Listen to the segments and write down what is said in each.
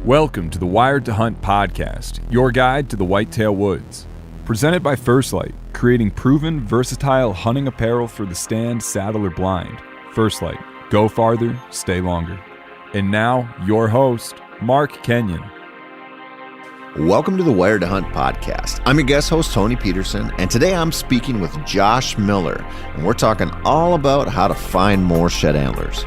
Welcome to the Wired to Hunt podcast, your guide to the Whitetail Woods. Presented by First Light, creating proven, versatile hunting apparel for the stand, saddle, or blind. First Light, go farther, stay longer. And now, your host, Mark Kenyon. Welcome to the Wired to Hunt podcast. I'm your guest host, Tony Peterson, and today I'm speaking with Josh Miller, and we're talking all about how to find more shed antlers.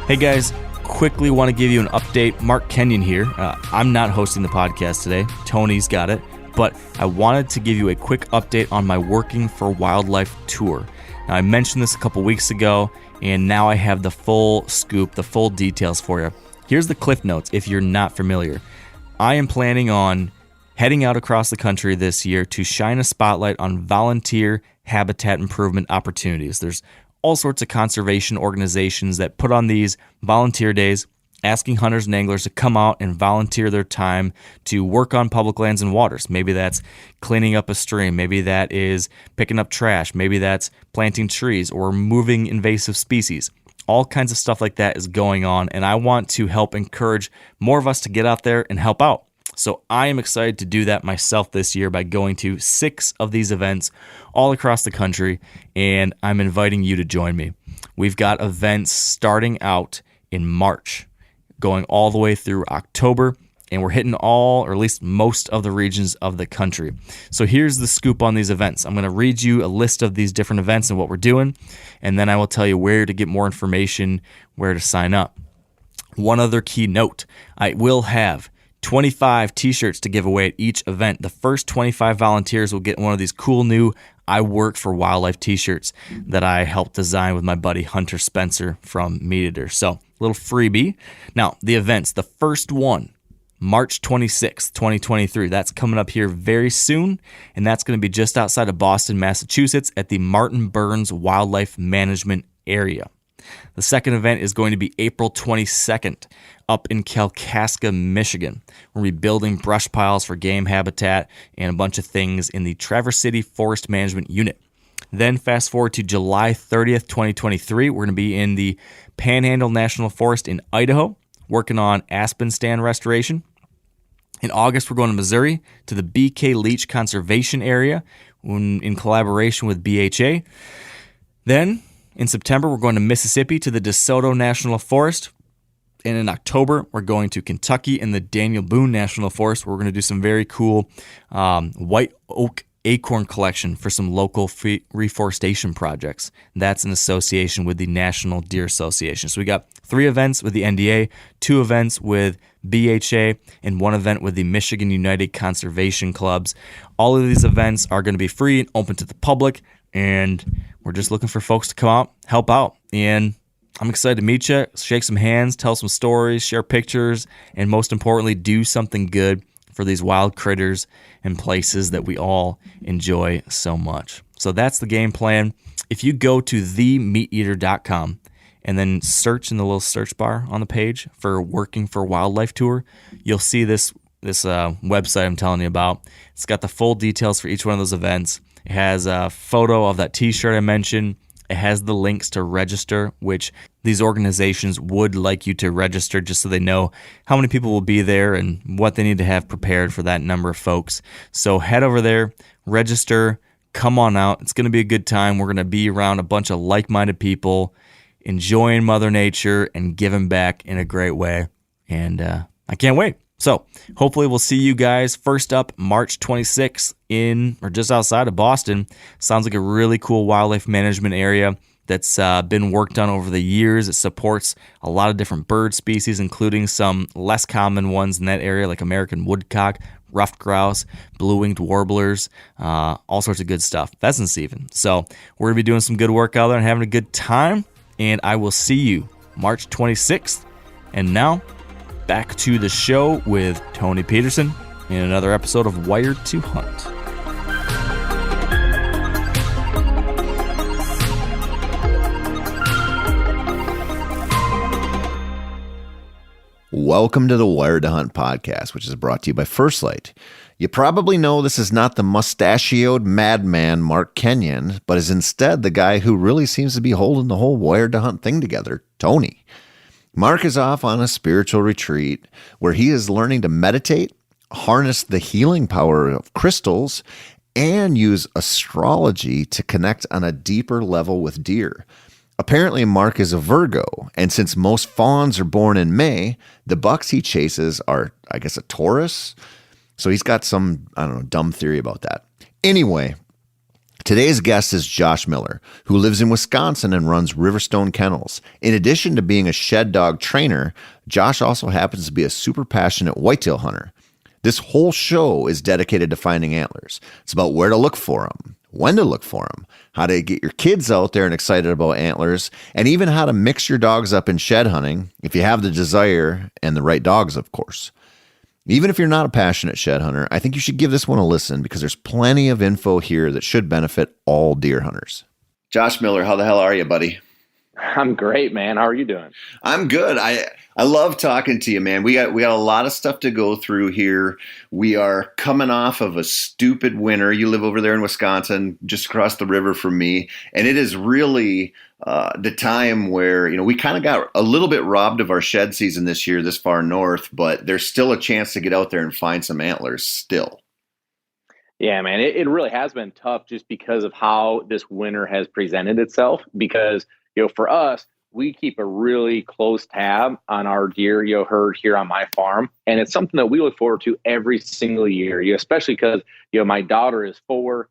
Hey guys, quickly want to give you an update. Mark Kenyon here. I'm not hosting the podcast today. Tony's got it. But I wanted to give you a quick update on my Working for Wildlife tour. Now, I mentioned this a couple weeks ago, and now I have the full scoop, the full details for you. Here's the cliff notes if you're not familiar. I am planning on heading out across the country this year to shine a spotlight on volunteer habitat improvement opportunities. There's all sorts of conservation organizations that put on these volunteer days, asking hunters and anglers to come out and volunteer their time to work on public lands and waters. Maybe that's cleaning up a stream. Maybe that is picking up trash. Maybe that's planting trees or moving invasive species. All kinds of stuff like that is going on, and I want to help encourage more of us to get out there and help out. So I am excited to do that myself this year by going to 6 of these events all across the country, and I'm inviting you to join me. We've got events starting out in March, going all the way through October, and we're hitting all, or at least most of the regions of the country. So here's the scoop on these events. I'm going to read you a list of these different events and what we're doing, and then I will tell you where to get more information, where to sign up. One other key note, I will have 25 t-shirts to give away at each event. The first 25 volunteers will get one of these cool new I Work for Wildlife t-shirts that I helped design with my buddy Hunter Spencer from Meat Eater. So, a little freebie. Now, the events. The first one, March 26th, 2023. That's coming up here very soon, and that's going to be just outside of Boston, Massachusetts at the Martin Burns Wildlife Management Area. The second event is going to be April 22nd up in Kalkaska, Michigan. We're going to be building brush piles for game habitat and a bunch of things in the Traverse City Forest Management Unit. Then fast forward to July 30th, 2023. We're going to be in the Panhandle National Forest in Idaho, working on aspen stand restoration. In August, we're going to Missouri to the BK Leach Conservation Area in collaboration with BHA. Then in September, we're going to Mississippi to the DeSoto National Forest. And in October, we're going to Kentucky in the Daniel Boone National Forest, where we're going to do some very cool white oak acorn collection for some local reforestation projects. That's in association with the National Deer Association. So we got 3 events with the NDA, 2 events with BHA, and 1 event with the Michigan United Conservation Clubs. All of these events are going to be free and open to the public, and we're just looking for folks to come out, help out, and I'm excited to meet you, shake some hands, tell some stories, share pictures, and most importantly, do something good for these wild critters and places that we all enjoy so much. So that's the game plan. If you go to themeateater.com and then search in the little search bar on the page for Working for Wildlife Tour, you'll see this website I'm telling you about. It's got the full details for each one of those events. It has a photo of that t-shirt I mentioned. It has the links to register, which these organizations would like you to register just so they know how many people will be there and what they need to have prepared for that number of folks. So head over there, register, come on out. It's going to be a good time. We're going to be around a bunch of like-minded people, enjoying Mother Nature and giving back in a great way. And I can't wait. So hopefully we'll see you guys first up March 26th in or just outside of Boston. Sounds like a really cool wildlife management area that's been worked on over the years. It supports a lot of different bird species, including some less common ones in that area like American woodcock, ruffed grouse, blue-winged warblers, all sorts of good stuff. Pheasants even. So we're going to be doing some good work out there and having a good time. And I will see you March 26th. And now, back to the show with Tony Peterson in another episode of Wired to Hunt. Welcome to the Wired to Hunt podcast, which is brought to you by First Light. You probably know this is not the mustachioed madman Mark Kenyon, but is instead the guy who really seems to be holding the whole Wired to Hunt thing together, Tony. Mark is off on a spiritual retreat where he is learning to meditate, harness the healing power of crystals, and use astrology to connect on a deeper level with deer. Apparently, Mark is a Virgo, and since most fawns are born in May, the bucks he chases are, I guess, a Taurus. So he's got some, dumb theory about that. Anyway, today's guest is Josh Miller, who lives in Wisconsin and runs Riverstone Kennels. In addition to being a shed dog trainer, Josh also happens to be a super passionate whitetail hunter. This whole show is dedicated to finding antlers. It's about where to look for them, when to look for them, how to get your kids out there and excited about antlers, and even how to mix your dogs up in shed hunting if you have the desire and the right dogs, of course. Even if you're not a passionate shed hunter, I think you should give this one a listen because there's plenty of info here that should benefit all deer hunters. Josh Miller, how the hell are you, buddy? I'm great, man. How are you doing? I'm good. I love talking to you, man. We got a lot of stuff to go through here. We are coming off of a stupid winter. You live over there in Wisconsin, just across the river from me, and it is really the time where we kind of got a little bit robbed of our shed season this year, this far north. But there's still a chance to get out there and find some antlers still. Yeah, man. It really has been tough just because of how this winter has presented itself. Because for us, we keep a really close tab on our deer, herd here on my farm. And it's something that we look forward to every single year, especially because, my daughter is 4,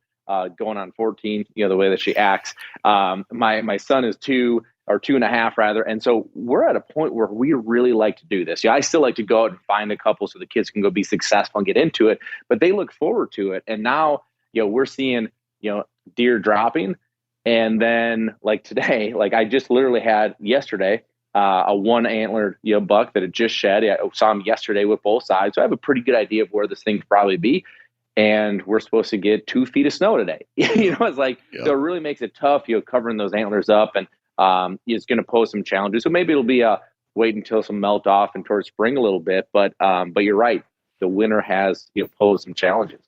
going on 14, the way that she acts. My son is 2 or 2.5 rather. And so we're at a point where we really like to do this. I still like to go out and find a couple so the kids can go be successful and get into it, but they look forward to it. And now, we're seeing, deer dropping. And then like today, I just literally had yesterday, a 1 antlered, buck that had just shed. I saw him yesterday with both sides. So I have a pretty good idea of where this thing could probably be. And we're supposed to get 2 feet of snow today. It's like, So it really makes it tough, covering those antlers up, and it's going to pose some challenges. So maybe it'll be wait until some melt off and towards spring a little bit. But you're right. The winter has, posed some challenges.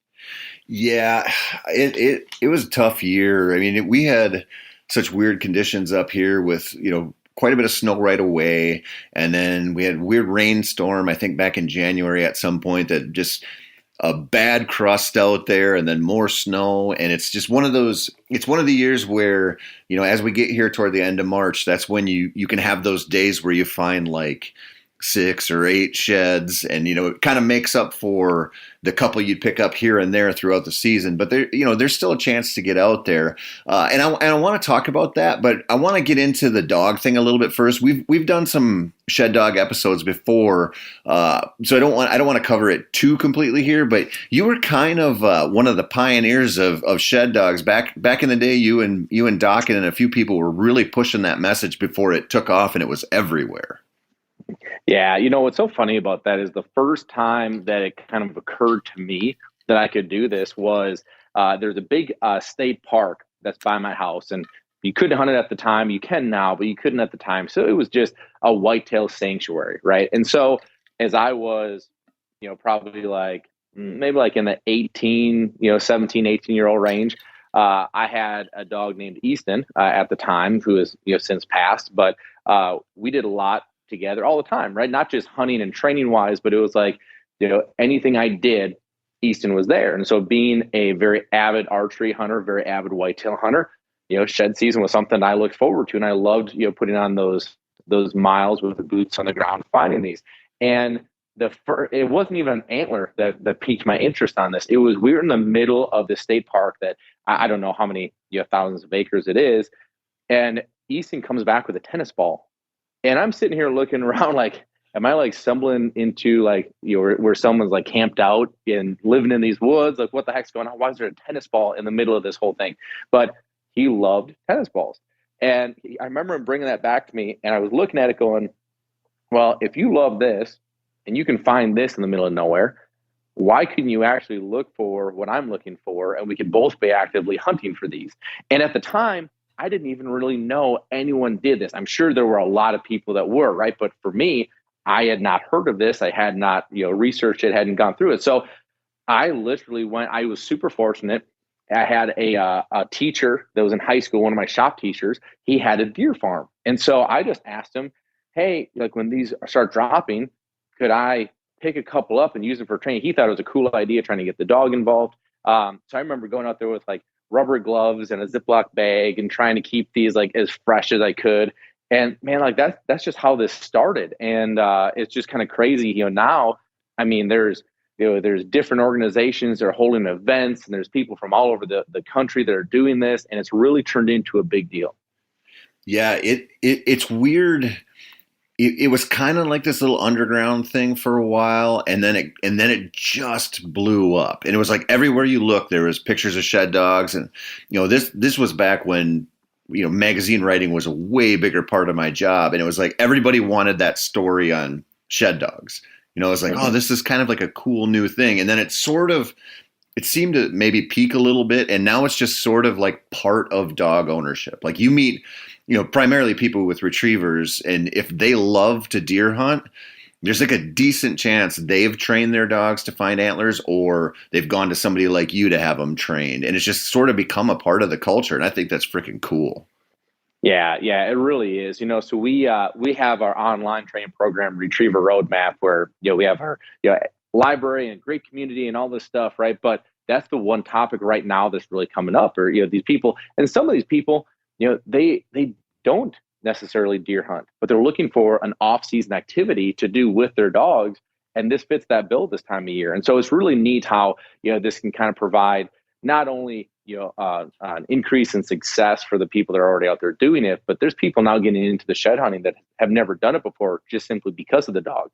Yeah, it was a tough year. I mean, we had such weird conditions up here with, quite a bit of snow right away. And then we had a weird rainstorm, I think back in January at some point, that just a bad crust out there and then more snow. And it's just it's one of the years where, as we get here toward the end of March, that's when you can have those days where you find like 6 or 8 sheds, and it kind of makes up for the couple you'd pick up here and there throughout the season. But there's still a chance to get out there, and I want to talk about that. But I want to get into the dog thing a little bit first. We've done some shed dog episodes before, so I don't want to cover it too completely here. But you were kind of one of the pioneers of shed dogs back in the day. You and Docken and a few people were really pushing that message before it took off and it was everywhere. Yeah, what's so funny about that is the first time that it kind of occurred to me that I could do this was there's a big state park that's by my house, and you couldn't hunt it at the time. You can now, but you couldn't at the time. So it was just a whitetail sanctuary, right? And so as I was, probably maybe in the 17, 18-year-old range, I had a dog named Easton at the time, who has since passed, but we did a lot together all the time, right? Not just hunting and training wise, but it was anything I did, Easton was there. And so being a very avid archery hunter, very avid whitetail hunter, shed season was something I looked forward to. And I loved, putting on those miles with the boots on the ground, finding these. And it wasn't even an antler that piqued my interest on this. We were in the middle of the state park that I don't know how many thousands of acres it is. And Easton comes back with a tennis ball. And I'm sitting here looking around am I stumbling into where someone's camped out and living in these woods? What the heck's going on? Why is there a tennis ball in the middle of this whole thing? But he loved tennis balls. And I remember him bringing that back to me, and I was looking at it going, well, if you love this and you can find this in the middle of nowhere, why couldn't you actually look for what I'm looking for? And we could both be actively hunting for these. And at the time, I didn't even really know anyone did this. I'm sure there were a lot of people that were, right? But for me, I had not heard of this. I had not, researched it, hadn't gone through it. So I literally went, I was super fortunate. I had a teacher that was in high school, one of my shop teachers. He had a deer farm. And so I just asked him, hey, like when these start dropping, could I pick a couple up and use them for training? He thought it was a cool idea trying to get the dog involved. So I remember going out there with like rubber gloves and a Ziploc bag and trying to keep these like as fresh as I could. And man, like that's just how this started. And it's just kind of crazy, now, I mean, there's different organizations that are holding events, and there's people from all over the country that are doing this, and it's really turned into a big deal. Yeah, it's weird. It was kind of like this little underground thing for a while, and then it just blew up. And it was like everywhere you look, there was pictures of shed dogs, and this was back when magazine writing was a way bigger part of my job, and it was like everybody wanted that story on shed dogs. It was like, oh, this is kind of like a cool new thing. And then it seemed to maybe peak a little bit. And now it's just sort of like part of dog ownership. Like you meet, primarily people with retrievers. And if they love to deer hunt, there's like a decent chance they've trained their dogs to find antlers, or they've gone to somebody like you to have them trained. And it's just sort of become a part of the culture. And I think that's freaking cool. Yeah, it really is. So we have our online training program, Retriever Roadmap, where we have our library and great community and all this stuff, right? But that's the one topic right now that's really coming up. Or these people, and some of these people, they don't necessarily deer hunt, but they're looking for an off-season activity to do with their dogs, and this fits that bill this time of year. And so it's really neat how this can kind of provide not only an increase in success for the people that are already out there doing it, but there's people now getting into the shed hunting that have never done it before just simply because of the dog.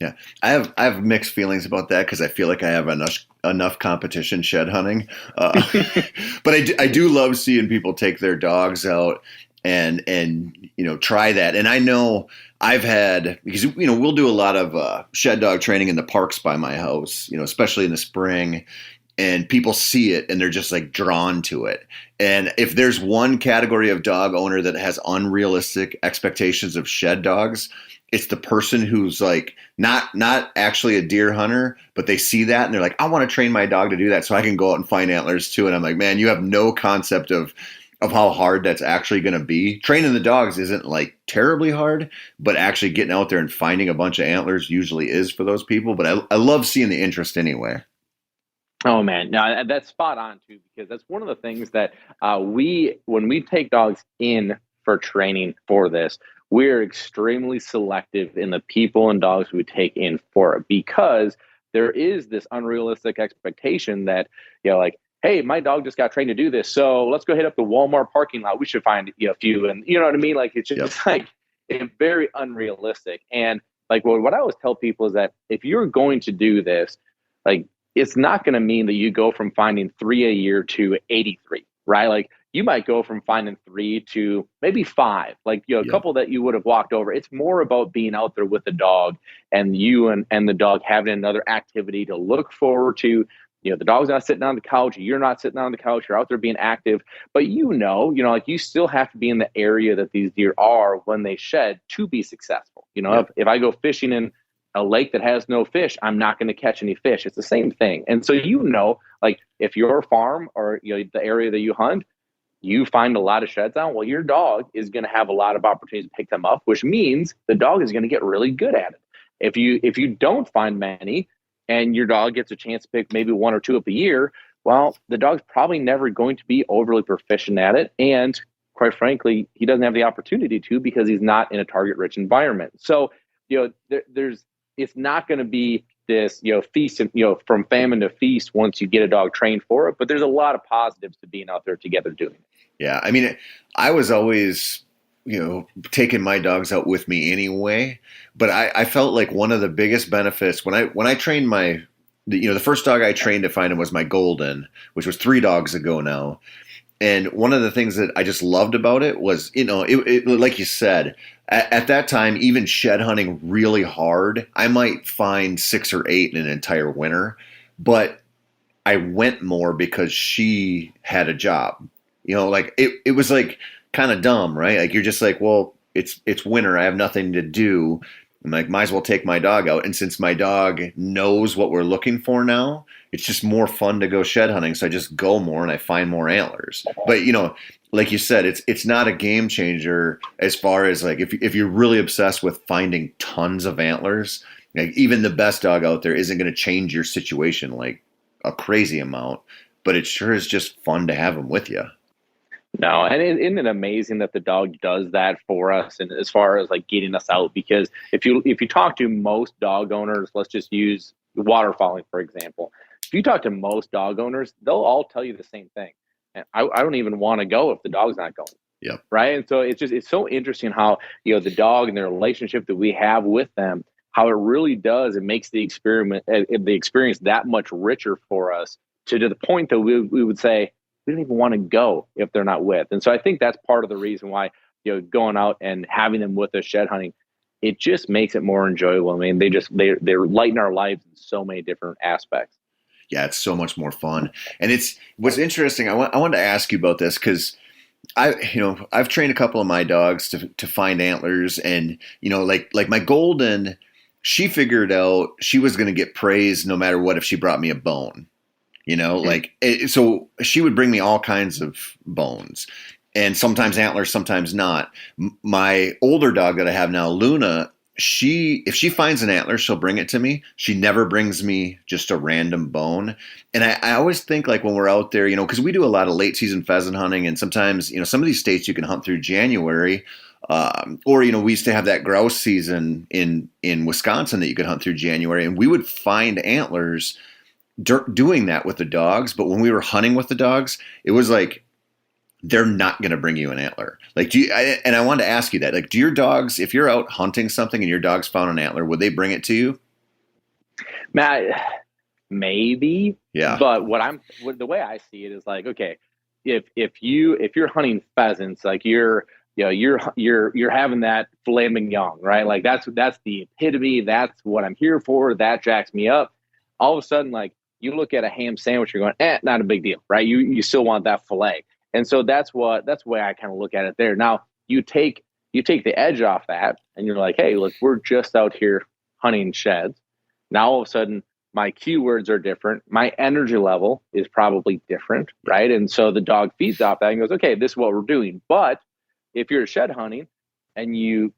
Yeah, I have mixed feelings about that because I feel like I have enough competition shed hunting, but I do love seeing people take their dogs out and try that. And I know I've had, because we'll do a lot of shed dog training in the parks by my house, especially in the spring. And people see it and they're just like drawn to it. And if there's one category of dog owner that has unrealistic expectations of shed dogs, it's the person who's like not actually a deer hunter, but they see that and they're like, I want to train my dog to do that so I can go out and find antlers too. And I'm like, man, you have no concept of how hard that's actually going to be. Training the dogs isn't like terribly hard, but actually getting out there and finding a bunch of antlers usually is for those people. But I love seeing the interest anyway. Oh man, no, that's spot on too, because that's one of the things that when we take dogs in for training for this, we're extremely selective in the people and dogs we take in for it, because there is this unrealistic expectation that, like, hey, my dog just got trained to do this, so let's go hit up the Walmart parking lot. We should find a few, and you know what I mean? Like, it's just like very unrealistic. And like what I always tell people is that if you're going to do this, like, it's not going to mean that you go from finding 3 a year to 83, right? Like you might go from finding 3 to maybe 5, like, a couple that you would have walked over. It's more about being out there with the dog, and you and the dog having another activity to look forward to. The dog's not sitting on the couch. You're not sitting on the couch. You're out there being active, but like you still have to be in the area that these deer are when they shed to be successful. If I go fishing in a lake that has no fish, I'm not going to catch any fish. It's the same thing. And so, like if your farm or the area that you hunt, you find a lot of sheds on, well, your dog is going to have a lot of opportunities to pick them up, which means the dog is going to get really good at it. If you don't find many and your dog gets a chance to pick maybe 1 or 2 up a year, well, the dog's probably never going to be overly proficient at it. And quite frankly, he doesn't have the opportunity to, because he's not in a target rich environment. So, it's not going to be this, feast, from famine to feast once you get a dog trained for it. But there's a lot of positives to being out there together doing it. Yeah. I mean, I was always, taking my dogs out with me anyway. But I felt like one of the biggest benefits when I trained the first dog I trained to find him was my Golden, which was 3 dogs ago now. And one of the things that I just loved about it was, it like you said, at that time, even shed hunting really hard, I might find 6 or 8 in an entire winter, but I went more because she had a job. Like it was like kind of dumb, right? Like you're just like, well, it's winter, I have nothing to do. I'm like, might as well take my dog out. And since my dog knows what we're looking for now, it's just more fun to go shed hunting. So I just go more and I find more antlers. But like you said, it's not a game changer as far as like if you're really obsessed with finding tons of antlers, like even the best dog out there isn't going to change your situation like a crazy amount. But it sure is just fun to have them with you. No, and isn't it amazing that the dog does that for us, and as far as like getting us out? Because if you talk to most dog owners, let's just use waterfowling for example. If you talk to most dog owners, they'll all tell you the same thing. And I don't even want to go if the dog's not going. Yep. Right. And so it's so interesting how the dog and the relationship that we have with them, how it really does. It makes the experience that much richer for us to the point that we would say, we don't even want to go if they're not with. And so I think that's part of the reason why, going out and having them with us shed hunting, it just makes it more enjoyable. I mean, they're lighten our lives in so many different aspects. Yeah, it's so much more fun. And what's interesting. I wanted to ask you about this because I've trained a couple of my dogs to find antlers, and like my golden, she figured out she was going to get praised no matter what if she brought me a bone. So she would bring me all kinds of bones, and sometimes antlers, sometimes not. My older dog that I have now, Luna, if she finds an antler, she'll bring it to me. She never brings me just a random bone. And I always think like when we're out there, because we do a lot of late season pheasant hunting, and sometimes, some of these states you can hunt through January. Or, we used to have that grouse season in Wisconsin that you could hunt through January, and we would find antlers doing that with the dogs. But when we were hunting with the dogs, it was like, they're not going to bring you an antler. Like, and I wanted to ask you that, like, do your dogs, if you're out hunting something and your dog's found an antler, would they bring it to you? Matt, maybe. Yeah. But the way I see it is like, okay, if you're hunting pheasants, like you're having that filet mignon, right? Like that's the epitome. That's what I'm here for. That jacks me up. All of a sudden, like, you look at a ham sandwich, you're going, not a big deal, right? You still want that filet. And so that's the way I kind of look at it there. Now you take the edge off that and you're like, hey, look, we're just out here hunting sheds. Now all of a sudden my keywords are different. My energy level is probably different, right? And so the dog feeds off that and goes, okay, this is what we're doing. But if you're shed hunting and you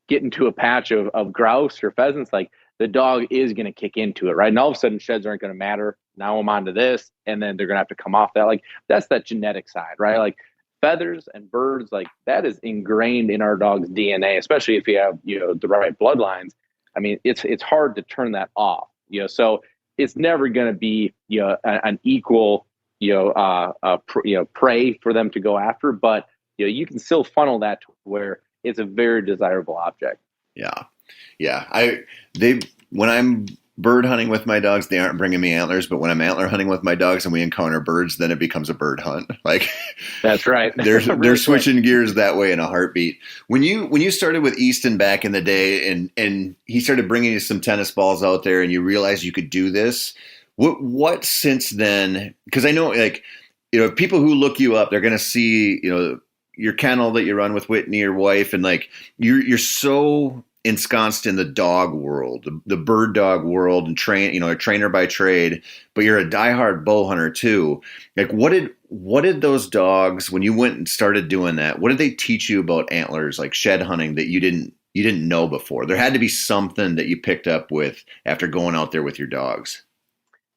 get into a patch of grouse or pheasants, like, the dog is going to kick into it, right? And all of a sudden, sheds aren't going to matter. Now I'm onto this, and then they're going to have to come off that. Like, that's that genetic side, right? Like, feathers and birds, like, that is ingrained in our dog's DNA, especially if you have, the right bloodlines. I mean, it's hard to turn that off, So it's never going to be, an equal, prey for them to go after, but you can still funnel that to where it's a very desirable object. Yeah. Yeah. When I'm bird hunting with my dogs, they aren't bringing me antlers, but when I'm antler hunting with my dogs and we encounter birds, then it becomes a bird hunt. Like, that's right. They're switching gears that way in a heartbeat. When you started with Easton back in the day and he started bringing you some tennis balls out there and you realized you could do this, what since then, because I know, like, people who look you up, they're going to see, your kennel that you run with Whitney, your wife, and like you're so ensconced in the dog world, the bird dog world, and a trainer by trade, but you're a diehard bow hunter too. Like, what did those dogs, when you went and started doing that, what did they teach you about antlers, like shed hunting, that you didn't know before? There had to be something that you picked up with after going out there with your dogs.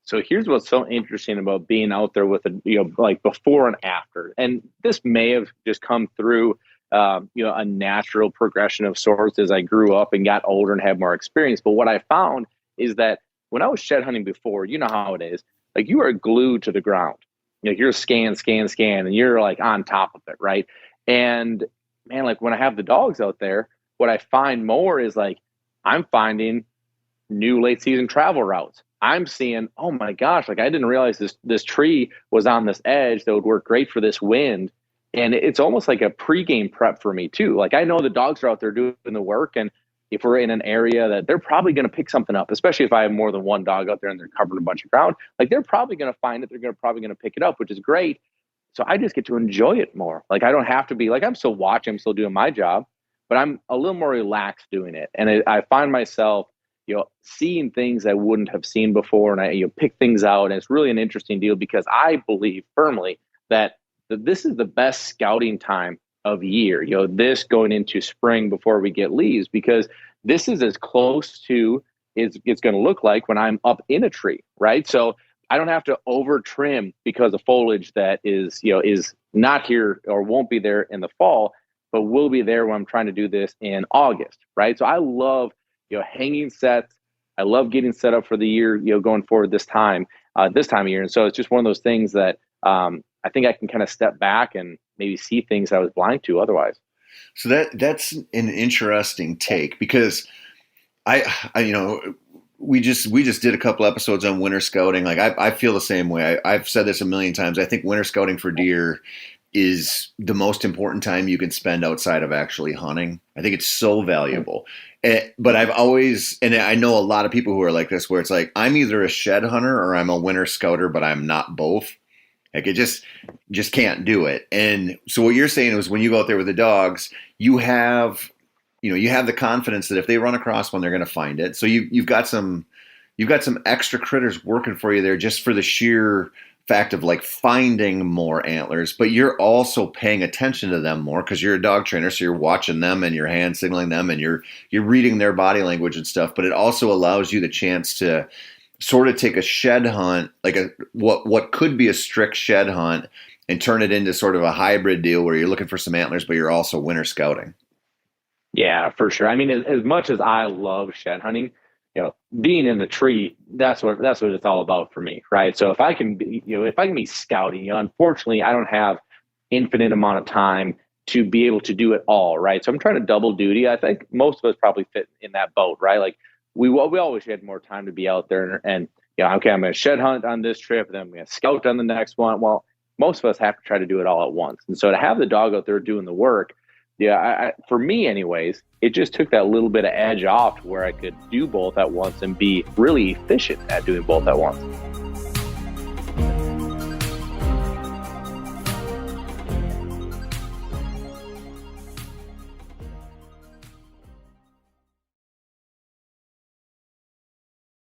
So here's what's so interesting about being out there with like before and after. And this may have just come through, a natural progression of sorts as I grew up and got older and had more experience. But what I found is that when I was shed hunting before, you know how it is, like, you are glued to the ground. You're scan, and you're like on top of it, right? And man, like, when I have the dogs out there, what I find more is like, I'm finding new late season travel routes. I'm seeing, oh my gosh, like, I didn't realize this tree was on this edge that would work great for this wind. And it's almost like a pregame prep for me too. Like, I know the dogs are out there doing the work, and if we're in an area that they're probably going to pick something up, especially if I have more than one dog out there and they're covering a bunch of ground, like, they're probably going to find it. They're probably going to pick it up, which is great. So I just get to enjoy it more. Like, I don't have to be like, I'm still watching, I'm still doing my job, but I'm a little more relaxed doing it. And I find myself, seeing things I wouldn't have seen before, and I pick things out, and it's really an interesting deal because I believe firmly that this is the best scouting time of year. This going into spring before we get leaves, because this is as close to it's going to look like when I'm up in a tree, right? So I don't have to over trim because of foliage that is not here or won't be there in the fall, but will be there when I'm trying to do this in August, right? So I love hanging sets. I love getting set up for the year, going forward this time of year. And so it's just one of those things that I think I can kind of step back and maybe see things I was blind to otherwise. So that's an interesting take, because we just did a couple episodes on winter scouting. Like I feel the same way. I've said this a million times. I think winter scouting for deer is the most important time you can spend outside of actually hunting. I think it's so valuable. But I've always, and I know a lot of people who are like this, where it's like, I'm either a shed hunter or I'm a winter scouter, but I'm not both. Like it just can't do it. And so what you're saying is when you go out there with the dogs, you have the confidence that if they run across one, they're going to find it. So you've got some extra critters working for you there just for the sheer fact of like finding more antlers, but you're also paying attention to them more because you're a dog trainer. So you're watching them and you're hand signaling them and you're reading their body language and stuff. But it also allows you the chance to sort of take a shed hunt, like what could be a strict shed hunt, and turn it into sort of a hybrid deal where you're looking for some antlers, but you're also winter scouting. Yeah, for sure. I mean, as much as I love shed hunting, being in the tree, that's what it's all about for me, right? So if I can be scouting, unfortunately, I don't have infinite amount of time to be able to do it all, right? So I'm trying to double duty. I think most of us probably fit in that boat, right? Like we always had more time to be out there and okay, I'm going to shed hunt on this trip, and then I'm going to scout on the next one. Well, most of us have to try to do it all at once, and so to have the dog out there doing the work. Yeah, for me anyways, it just took that little bit of edge off to where I could do both at once and be really efficient at doing both at once.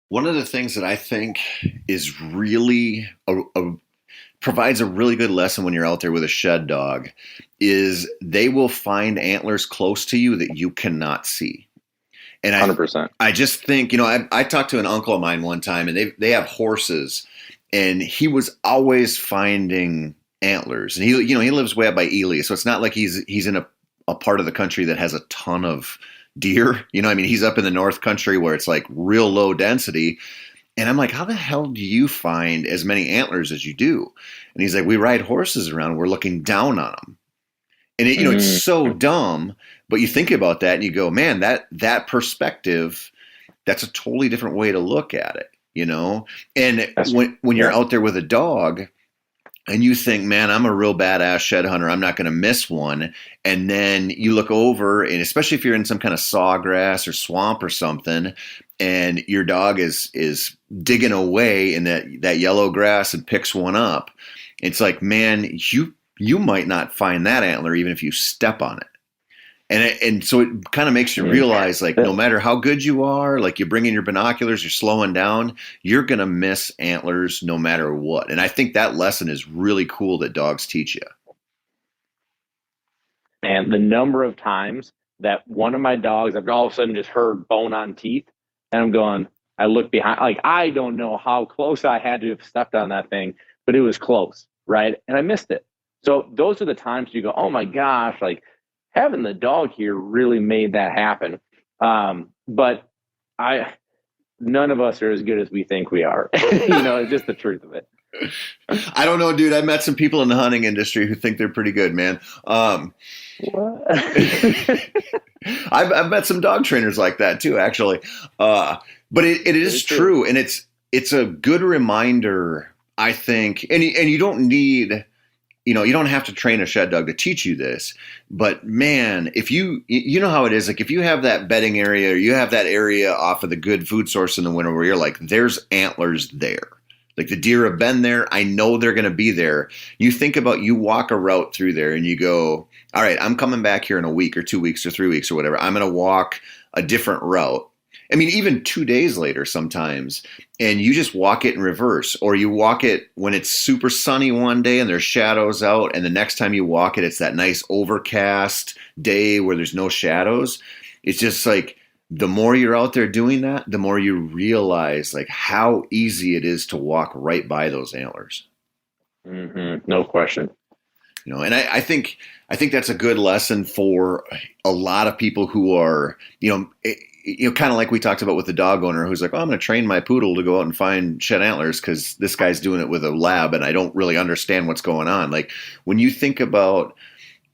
One of the things that I think is really provides a really good lesson when you're out there with a shed dog is they will find antlers close to you that you cannot see. And 100%. I just think, I talked to an uncle of mine one time, and they have horses, and he was always finding antlers. And he lives way up by Ely, so it's not like he's in a part of the country that has a ton of deer. He's up in the North Country where it's like real low density. And I'm like, how the hell do you find as many antlers as you do? And he's like, we ride horses around. We're looking down on them. And it's so dumb, but you think about that and you go, man, that perspective, that's a totally different way to look at it, And when you're out there with a dog and you think, man, I'm a real badass shed hunter, I'm not going to miss one. And then you look over, and especially if you're in some kind of sawgrass or swamp or something, and your dog is digging away in that yellow grass and picks one up, it's like, man, you might not find that antler even if you step on it. And so it kind of makes you realize, like, no matter how good you are, like you bring in your binoculars, you're slowing down, you're going to miss antlers no matter what. And I think that lesson is really cool that dogs teach you. And the number of times that one of my dogs, I've all of a sudden just heard bone on teeth, and I'm going, I look behind, like, I don't know how close I had to have stepped on that thing, but it was close, right? And I missed it. So those are the times you go, oh my gosh, like having the dog here really made that happen. But none of us are as good as we think we are. It's just the truth of it. I don't know, dude. I met some people in the hunting industry who think they're pretty good, man. I've met some dog trainers like that too, actually. But it is true. And it's a good reminder, I think, and you don't need, you don't have to train a shed dog to teach you this, but man, if you know how it is, like if you have that bedding area or you have that area off of the good food source in the winter where you're like, there's antlers there. Like the deer have been there. I know they're going to be there. You think about, you walk a route through there and you go, all right, I'm coming back here in a week or 2 weeks or 3 weeks or whatever. I'm going to walk a different route. I mean, even 2 days later sometimes, and you just walk it in reverse, or you walk it when it's super sunny one day and there's shadows out, and the next time you walk it, it's that nice overcast day where there's no shadows. It's just like, the more you're out there doing that, the more you realize like how easy it is to walk right by those antlers. Mm-hmm. No question. You know, and I think that's a good lesson for a lot of people who are, kind of like we talked about with the dog owner who's like, oh, I'm going to train my poodle to go out and find shed antlers because this guy's doing it with a lab and I don't really understand what's going on. Like when you think about,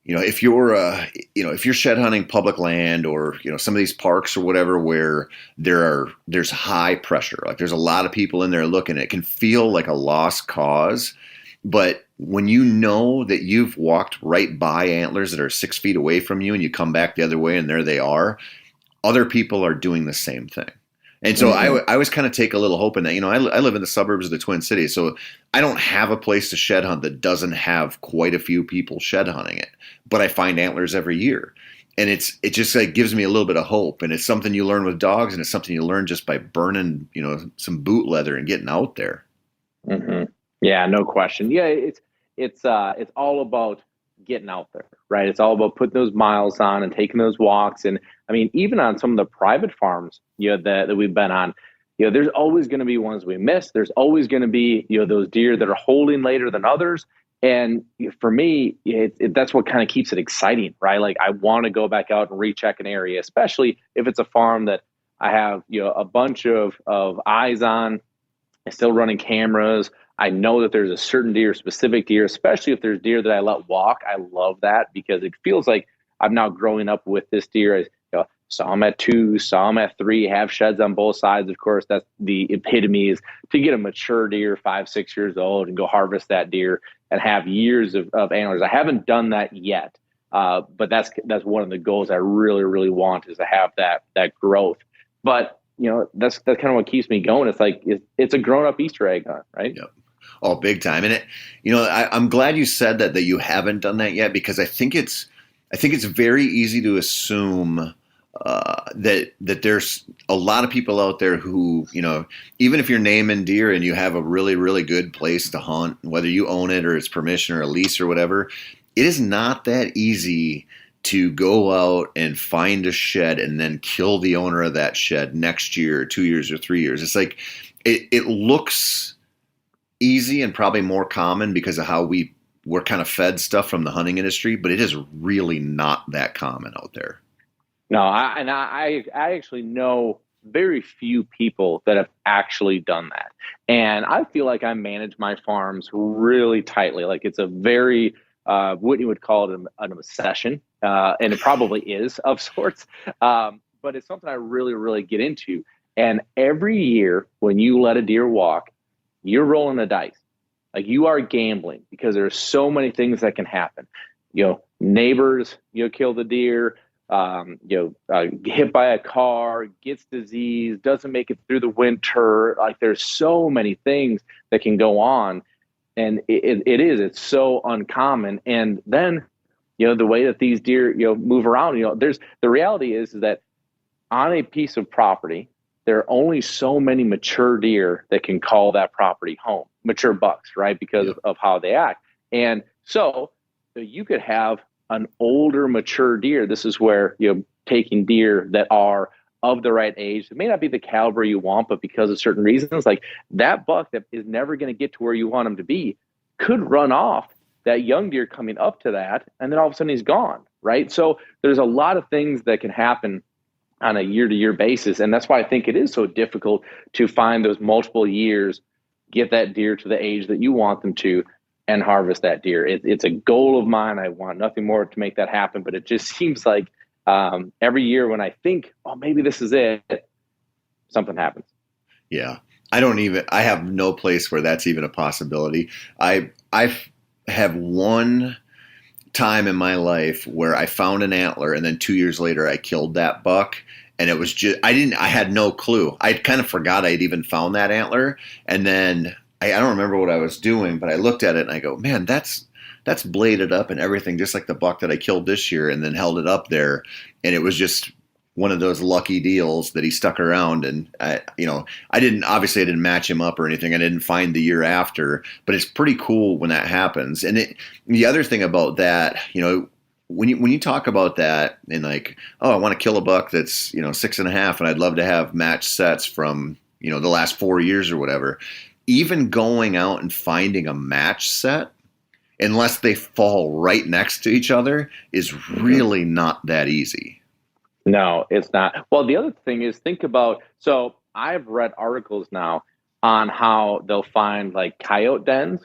if you're shed hunting public land or, some of these parks or whatever where there's high pressure, like there's a lot of people in there looking, it can feel like a lost cause. But when you know that you've walked right by antlers that are 6 feet away from you and you come back the other way and there they are, other people are doing the same thing. And so I always kind of take a little hope in that. I live in the suburbs of the Twin Cities, so I don't have a place to shed hunt that doesn't have quite a few people shed hunting it. But I find antlers every year. And it just like gives me a little bit of hope. And it's something you learn with dogs, and it's something you learn just by burning, some boot leather and getting out there. Mm-hmm. Yeah, no question. Yeah, it's all about getting out there, right? It's all about putting those miles on and taking those walks. And I mean, even on some of the private farms, that we've been on, there's always going to be ones we miss. There's always going to be, those deer that are holding later than others. And for me, that's what kind of keeps it exciting, right? Like I want to go back out and recheck an area, especially if it's a farm that I have, a bunch of eyes on. I'm still running cameras. I know that there's a certain deer, specific deer, especially if there's deer that I let walk. I love that because it feels like I'm now growing up with this deer. I saw him at 2, saw him at 3, have sheds on both sides. Of course, that's the epitome, is to get a mature deer, 5, 6 years old, and go harvest that deer and have years of antlers. I haven't done that yet, but that's one of the goals I really, really want, is to have that growth. But that's kind of what keeps me going. It's like it's a grown up Easter egg hunt, right? Yep. Oh, big time. And I'm glad you said that you haven't done that yet, because I think it's very easy to assume that there's a lot of people out there who, even if you're naming deer and you have a really, really good place to hunt, whether you own it or it's permission or a lease or whatever, it is not that easy to go out and find a shed and then kill the owner of that shed next year or 2 years or 3 years. It's like it looks easy and probably more common because of how we're kind of fed stuff from the hunting industry, but it is really not that common out there. No, I actually know very few people that have actually done that. And I feel like I manage my farms really tightly. Like it's a very, Whitney would call it an obsession, and it probably is of sorts. But it's something I really, really get into. And every year when you let a deer walk, you're rolling the dice. Like you are gambling, because there's so many things that can happen. Neighbors, kill the deer, hit by a car, gets disease, doesn't make it through the winter. Like there's so many things that can go on. And it's so uncommon. And then, the way that these deer, move around, the reality is that on a piece of property, there are only so many mature deer that can call that property home, mature bucks, right? Because of how they act. And so you could have an older mature deer. This is where, taking deer that are of the right age. It may not be the caliber you want, but because of certain reasons, like that buck that is never going to get to where you want him to be could run off that young deer coming up to that. And then all of a sudden he's gone, right? So there's a lot of things that can happen on a year-to-year basis. And that's why I think it is so difficult to find those multiple years, get that deer to the age that you want them to, and harvest that deer. It's a goal of mine. I want nothing more to make that happen, but it just seems like every year when I think, oh, maybe this is it, something happens. Yeah. I have no place where that's even a possibility. I have one time in my life where I found an antler, and then 2 years later I killed that buck, and it was just I had no clue. I kind of forgot I'd even found that antler, and then I don't remember what I was doing, but I looked at it and I go, man, that's bladed up and everything, just like the buck that I killed this year, and then held it up there. And it was just one of those lucky deals that he stuck around. And I didn't match him up or anything. I didn't find the year after, but it's pretty cool when that happens. And the other thing about that, when you talk about that and like, oh, I want to kill a buck that's, 6.5 and I'd love to have match sets from, the last 4 years or whatever, even going out and finding a match set, unless they fall right next to each other, is really not that easy. No, it's not. Well, the other thing is, think about, so I've read articles now on how they'll find like coyote dens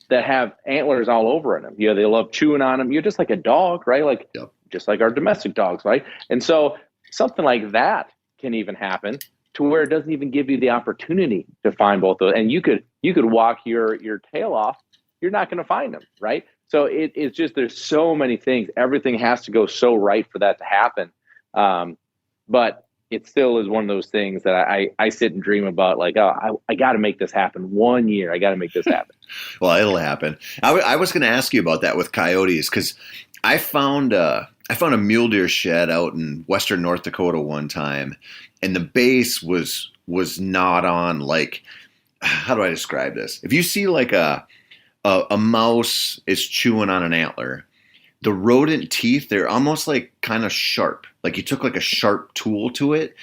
that have antlers all over in them. They love chewing on them. You're just like a dog, right? Like, yep. Just like our domestic dogs, right? And so something like that can even happen to where it doesn't even give you the opportunity to find both those. And you could walk your tail off. You're not going to find them, right? So it's just, there's so many things. Everything has to go so right for that to happen. But it still is one of those things that I sit and dream about, like, oh, I got to make this happen one year. I got to make this happen. Well, it'll happen. I was going to ask you about that with coyotes, because I found a mule deer shed out in western North Dakota one time, and the base was not on, like, how do I describe this? If you see like a mouse is chewing on an antler, the rodent teeth, they're almost like kind of sharp. Like you took like a sharp tool to it.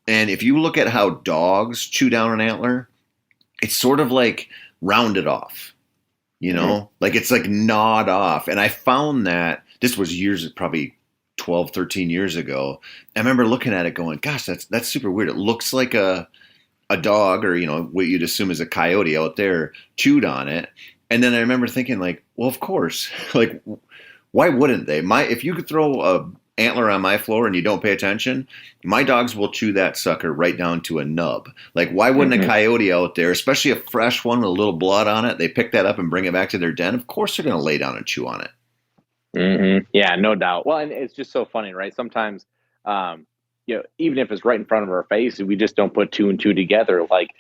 And if you look at how dogs chew down an antler, it's sort of like rounded off, mm-hmm. Like it's like gnawed off. And I found that this was probably 12, 13 years ago. I remember looking at it going, gosh, that's super weird. It looks like a dog, or, what you'd assume is a coyote out there chewed on it. And then I remember thinking, like, well, of course, like, why wouldn't they? If you could throw a antler on my floor and you don't pay attention, my dogs will chew that sucker right down to a nub. Like, why wouldn't mm-hmm. a coyote out there, especially a fresh one with a little blood on it, they pick that up and bring it back to their den? Of course they're going to lay down and chew on it. Mm-hmm. Yeah, no doubt. Well, and it's just so funny, right? Sometimes, even if it's right in front of our face, we just don't put two and two together. Like,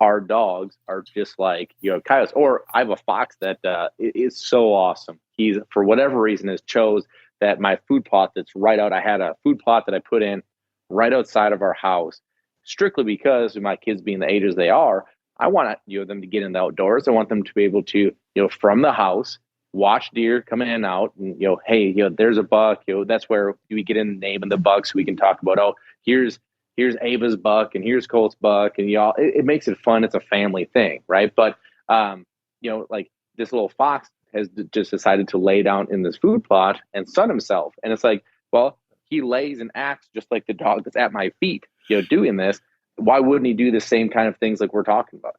our dogs are just like, coyotes. Or I have a fox that is so awesome. He's, for whatever reason, has chose that my food plot that's right out. I had a food plot that I put in right outside of our house, strictly because of my kids being the ages they are. I want them to get in the outdoors. I want them to be able to, from the house, watch deer come in and out, and hey, there's a buck. That's where we get in the name of the buck, so we can talk about, oh, here's Ava's buck and here's Colt's buck, and it makes it fun. It's a family thing, right? But like this little fox has just decided to lay down in this food plot and sun himself, and it's like, well, he lays and acts just like the dog that's at my feet, doing this. Why wouldn't he do the same kind of things like we're talking about?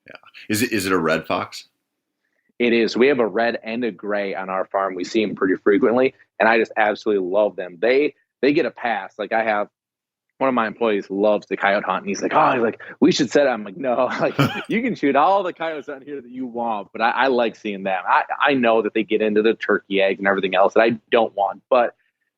Yeah. Is it a red fox? It is. We have a red and a gray on our farm. We see them pretty frequently, and I just absolutely love them. They get a pass. Like, I have one of my employees loves the coyote hunt, and he's like, we should set it. I'm like, no, like, you can shoot all the coyotes out here that you want, but I like seeing them. I know that they get into the turkey eggs and everything else that I don't want, but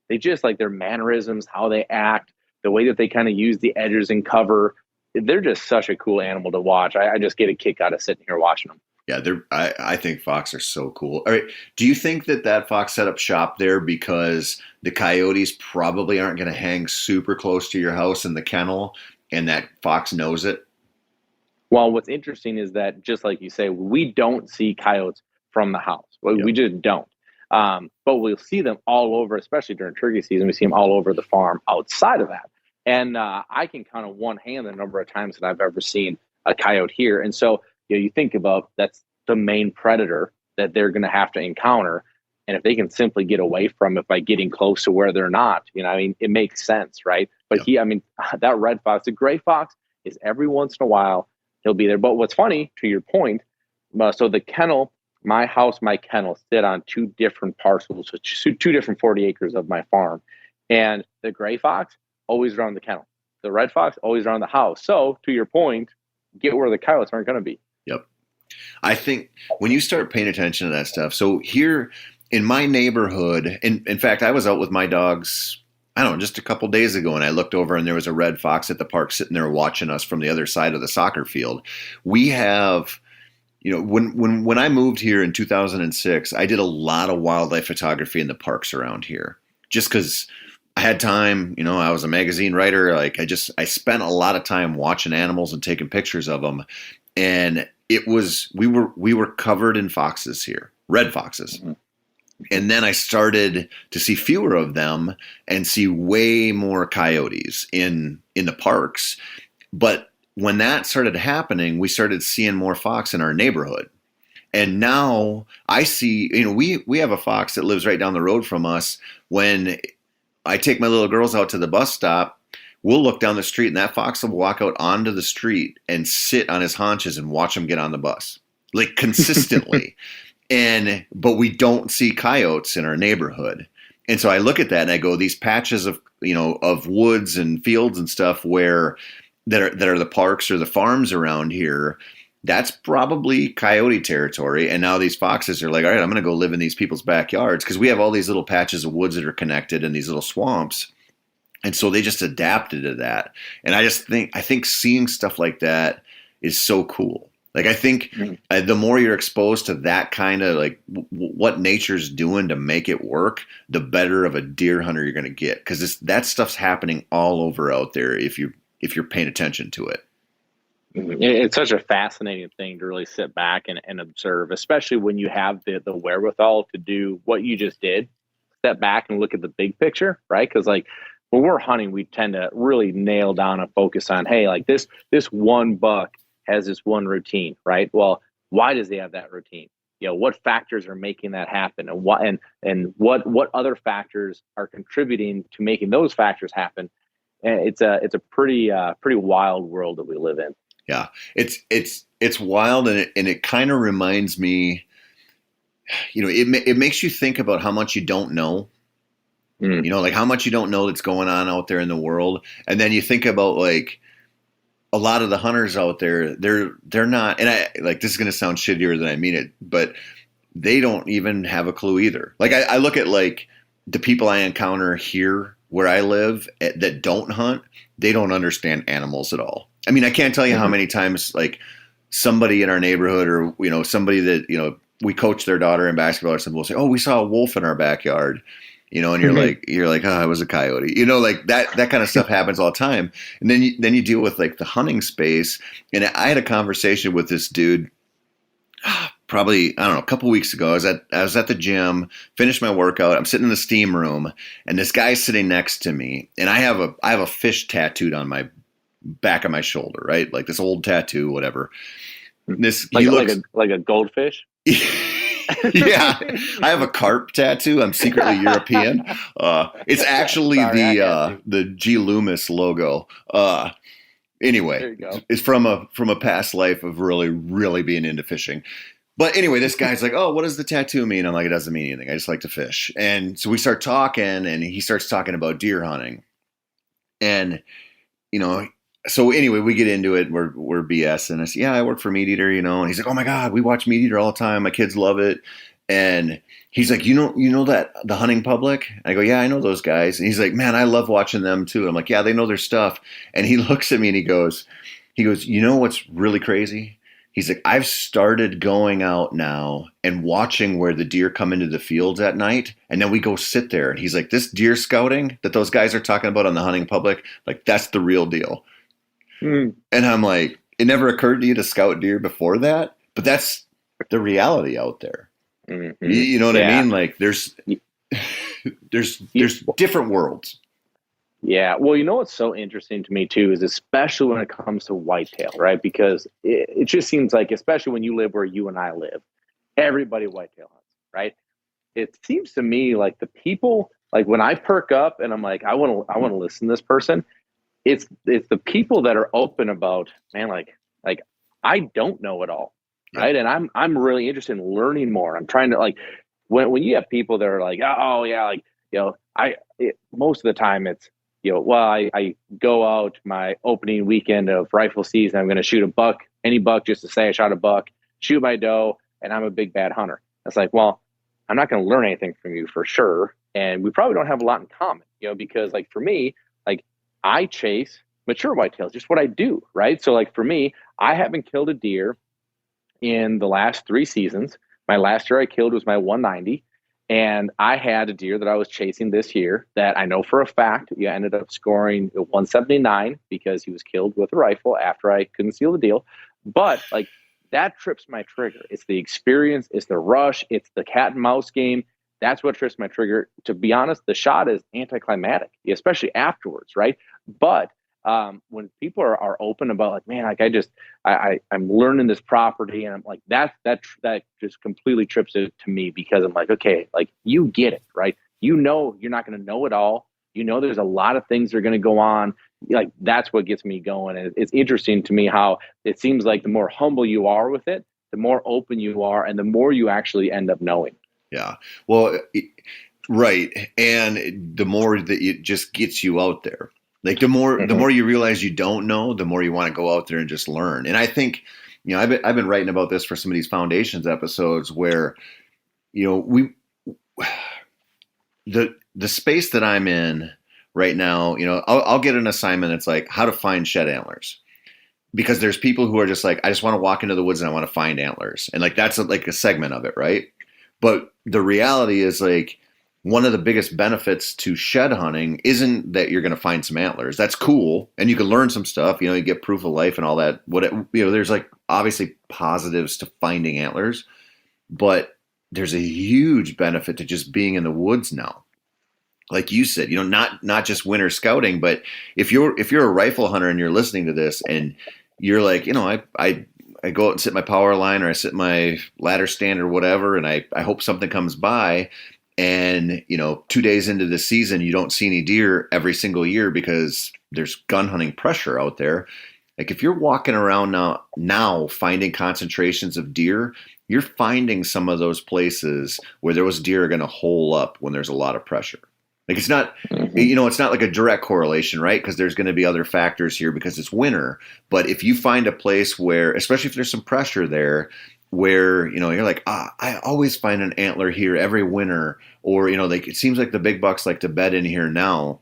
they just like their mannerisms, how they act, the way that they kind of use the edges and cover. They're just such a cool animal to watch. I just get a kick out of sitting here watching them. Yeah, I think fox are so cool. All right, do you think that fox set up shop there because the coyotes probably aren't going to hang super close to your house in the kennel, and that fox knows it? Well, what's interesting is that, just like you say, we don't see coyotes from the house. We just don't. But we'll see them all over, especially during turkey season. We see them all over the farm outside of that. And I can count on one hand the number of times that I've ever seen a coyote here. And so, you think about, that's the main predator that they're going to have to encounter. And if they can simply get away from it by getting close to where they're not, it makes sense, right? But that red fox, the gray fox, is every once in a while, he'll be there. But what's funny, to your point, so the kennel, my house, my kennel sit on two different parcels, so two different 40 acres of my farm. And the gray fox, always around the kennel. The red fox, always around the house. So, to your point, get where the coyotes aren't going to be. Yep. I think when you start paying attention to that stuff, so here in my neighborhood, in fact, I was out with my dogs, just a couple days ago, and I looked over and there was a red fox at the park sitting there watching us from the other side of the soccer field. We have when I moved here in 2006, I did a lot of wildlife photography in the parks around here, just because I had time. I was a magazine writer. Like I spent a lot of time watching animals and taking pictures of them, and we were covered in foxes here, red foxes. Mm-hmm. And then I started to see fewer of them and see way more coyotes in the parks. But when that started happening, we started seeing more fox in our neighborhood. And now I see, we have a fox that lives right down the road from us. When I take my little girls out to the bus stop, we'll look down the street and that fox will walk out onto the street and sit on his haunches and watch him get on the bus, like consistently. But we don't see coyotes in our neighborhood. And so I look at that and I go, these patches of woods and fields and stuff that are the parks or the farms around here, that's probably coyote territory. And now these foxes are like, all right, I'm going to go live in these people's backyards, because we have all these little patches of woods that are connected and these little swamps. And so they just adapted to that. And I think seeing stuff like that is so cool. Like, I think the more you're exposed to that kind of like what nature's doing to make it work, the better of a deer hunter you're going to get. Because that stuff's happening all over out there if you're paying attention to it. It's such a fascinating thing to really sit back and observe, especially when you have the wherewithal to do what you just did, step back and look at the big picture, right? Because like when we're hunting, we tend to really nail down and focus on, hey, like this one buck has this one routine, right? Well, why does he have that routine? What factors are making that happen, and what other factors are contributing to making those factors happen? And it's a pretty wild world that we live in. Yeah, it's wild, and it kind of reminds me, it makes you think about how much you don't know. Like how much you don't know that's going on out there in the world, and then you think about like a lot of the hunters out there, they're not, and I like, this is going to sound shittier than I mean it, but they don't even have a clue either. Like I look at like the people I encounter here where I live that don't hunt, they don't understand animals at all. I mean, I can't tell you how many times like somebody in our neighborhood or, somebody that, we coach their daughter in basketball or something will say, oh, we saw a wolf in our backyard. And you're like, oh, it was a coyote, like that kind of stuff happens all the time. And then you deal with like the hunting space. And I had a conversation with this dude, probably, I don't know, a couple weeks ago. I was at the gym, finished my workout. I'm sitting in the steam room, and this guy's sitting next to me, and I have a fish tattooed on my back of my shoulder, right? Like this old tattoo, whatever. Like a goldfish. Yeah, I have a carp tattoo. I'm secretly European. It's actually the G Loomis logo. Anyway, it's from a past life of really, really being into fishing. But anyway, this guy's like, oh, what does the tattoo mean? I'm like, it doesn't mean anything. I just like to fish. And so we start talking, and he starts talking about deer hunting. And, so anyway, we get into it. We're BSing. I said, yeah, I work for Meat Eater, And he's like, oh my God, we watch Meat Eater all the time. My kids love it. And he's like, you know that the hunting public? I go, yeah, I know those guys. And he's like, man, I love watching them too. I'm like, yeah, they know their stuff. And he looks at me and he goes, you know what's really crazy? He's like, I've started going out now and watching where the deer come into the fields at night. And then we go sit there. And he's like, this deer scouting that those guys are talking about on the hunting public, like that's the real deal. And I'm like, it never occurred to you to scout deer before that, but that's the reality out there. Mm-hmm. You know what I mean? Like there's different worlds. Yeah. Well, what's so interesting to me too, is especially when it comes to whitetail, right? Because it just seems like, especially when you live where you and I live, everybody whitetail hunts, right? It seems to me like the people, like when I perk up and I'm like, I want to listen to this person. It's the people that are open about, man, like I don't know it all, right? And I'm really interested in learning more. I'm trying to like when you have people that are like, oh yeah, like most of the time it's I go out my opening weekend of rifle season. I'm going to shoot any buck, just to say I shot a buck, shoot my doe, and I'm a big bad hunter. It's like, well, I'm not going to learn anything from you for sure, and we probably don't have a lot in common, because like for me, like I chase mature whitetails, just what I do, right? So like for me, I haven't killed a deer in the last 3 seasons. My last year I killed was my 190. And I had a deer that I was chasing this year that I know for a fact ended up scoring 179 because he was killed with a rifle after I couldn't seal the deal. But like that trips my trigger. It's the experience, it's the rush, it's the cat and mouse game. That's what trips my trigger. To be honest, the shot is anticlimactic, especially afterwards, right? But when people are open about like, man, like I'm learning this property, and I'm like that just completely trips it to me, because I'm like, okay, like you get it, right? You know, you're not going to know it all. You know, there's a lot of things that are going to go on. Like that's what gets me going. And it's interesting to me how it seems like the more humble you are with it, the more open you are, and the more you actually end up knowing. Yeah. Well, right. And the more that it just gets you out there. Like the more you realize you don't know, the more you want to go out there and just learn. And I think, you know, I've been writing about this for some of these foundations episodes where, you know, the space that I'm in right now, you know, I'll get an assignment. It's like how to find shed antlers, because there's people who are just like, I just want to walk into the woods and I want to find antlers. And like, that's like a segment of it. Right. But the reality is like, one of the biggest benefits to shed hunting isn't that you're going to find some antlers. That's cool. And you can learn some stuff, you know, you get proof of life and all that. There's like obviously positives to finding antlers, but there's a huge benefit to just being in the woods now. Like you said, you know, not just winter scouting, but if you're a rifle hunter and you're listening to this and you're like, you know, I go out and sit my power line, or I sit my ladder stand or whatever, and I hope something comes by. And, you know, 2 days into the season, you don't see any deer every single year because there's gun hunting pressure out there. Like if you're walking around now finding concentrations of deer, you're finding some of those places where those deer are going to hole up when there's a lot of pressure. Like it's not, you know, it's not like a direct correlation, right? Because there's going to be other factors here because it's winter. But if you find a place where, especially if there's some pressure there, where, you know, you're like, I always find an antler here every winter, or, you know, like it seems like the big bucks like to bed in here now,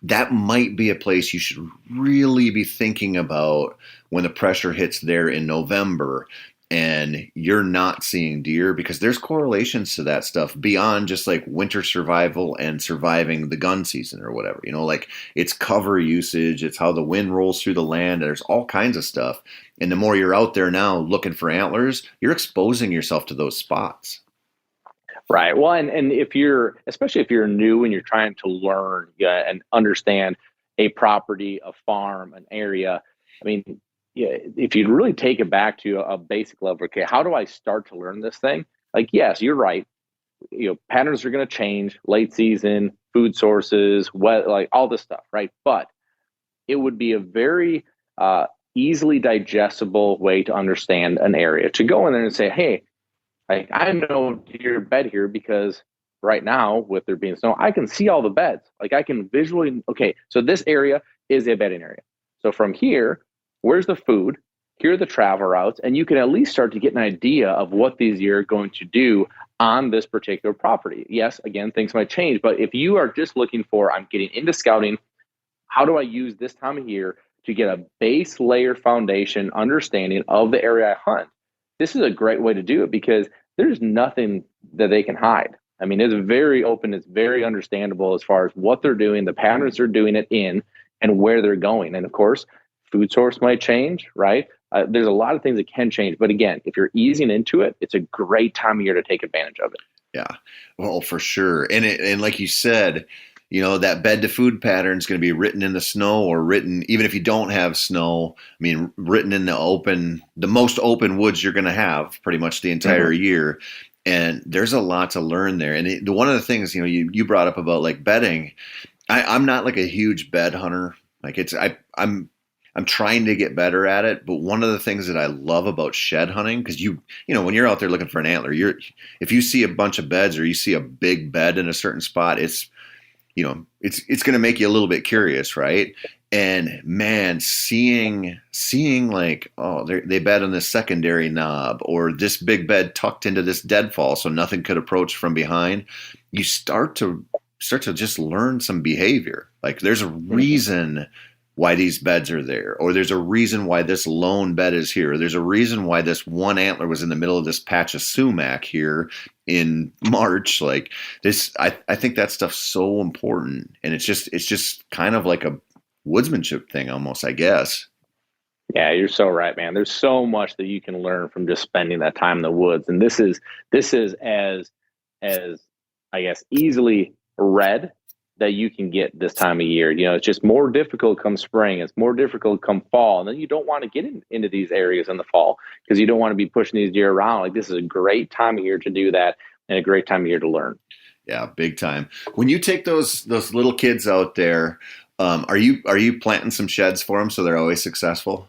that might be a place you should really be thinking about when the pressure hits there in November and you're not seeing deer, because there's correlations to that stuff beyond just like winter survival and surviving the gun season or whatever, you know, like it's cover usage, it's how the wind rolls through the land, there's all kinds of stuff. And the more you're out there now looking for antlers, you're exposing yourself to those spots. Right. Well, and if you're, especially if you're new and you're trying to learn and understand a property, a farm, an area, I mean, yeah, if you really take it back to a basic level, okay, how do I start to learn this thing? Like, yes, you're right. You know, patterns are going to change, late season, food sources, like all this stuff, right? But it would be a very easily digestible way to understand an area, to go in there and say, hey, I know deer bed here because right now with there being snow, I can see all the beds. Like I can visually, okay, so this area is a bedding area. So from here, where's the food? Here are the travel routes, and you can at least start to get an idea of what these deer are going to do on this particular property. Yes, again, things might change, but if you are just looking for, I'm getting into scouting, how do I use this time of year to get a base layer foundation understanding of the area I hunt? This is a great way to do it because there's nothing that they can hide. I mean, it's very open, it's very understandable as far as what they're doing, the patterns they're doing it in, and where they're going. And of course, food source might change, right? There's a lot of things that can change. But again, if you're easing into it, it's a great time of year to take advantage of it. Yeah, well, for sure. And like you said, you know, that bed to food pattern is going to be written in the snow, or written, even if you don't have snow, I mean, written in the most open woods you're going to have pretty much the entire year. And there's a lot to learn there. And one of the things, you know, you brought up about like bedding, I'm not like a huge bed hunter. Like I'm trying to get better at it, but one of the things that I love about shed hunting, because you know, when you're out there looking for an antler, if you see a bunch of beds or you see a big bed in a certain spot, it's going to make you a little bit curious, right? And man, seeing like, oh, they bed on this secondary knob, or this big bed tucked into this deadfall so nothing could approach from behind, you start to just learn some behavior. Like there's a reason why these beds are there, or there's a reason why this lone bed is here. There's a reason why this one antler was in the middle of this patch of sumac here in March. Like this, I think that stuff's so important, and it's just kind of like a woodsmanship thing almost, I guess. Yeah, you're so right, man. There's so much that you can learn from just spending that time in the woods, and this is as I guess easily read that you can get this time of year. You know, it's just more difficult come spring. It's more difficult come fall. And then you don't want to get into these areas in the fall because you don't want to be pushing these deer around. Like this is a great time of year to do that and a great time of year to learn. Yeah, big time. When you take those little kids out there, are you planting some sheds for them so they're always successful?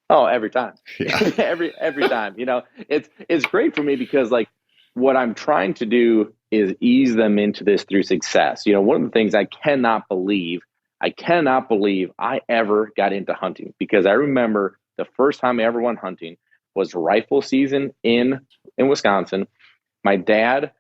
Oh, every time. Yeah. every time. You know, it's great for me because like what I'm trying to do is ease them into this through success. You know, one of the things I cannot believe I ever got into hunting, because I remember the first time I ever went hunting was rifle season in Wisconsin. My dad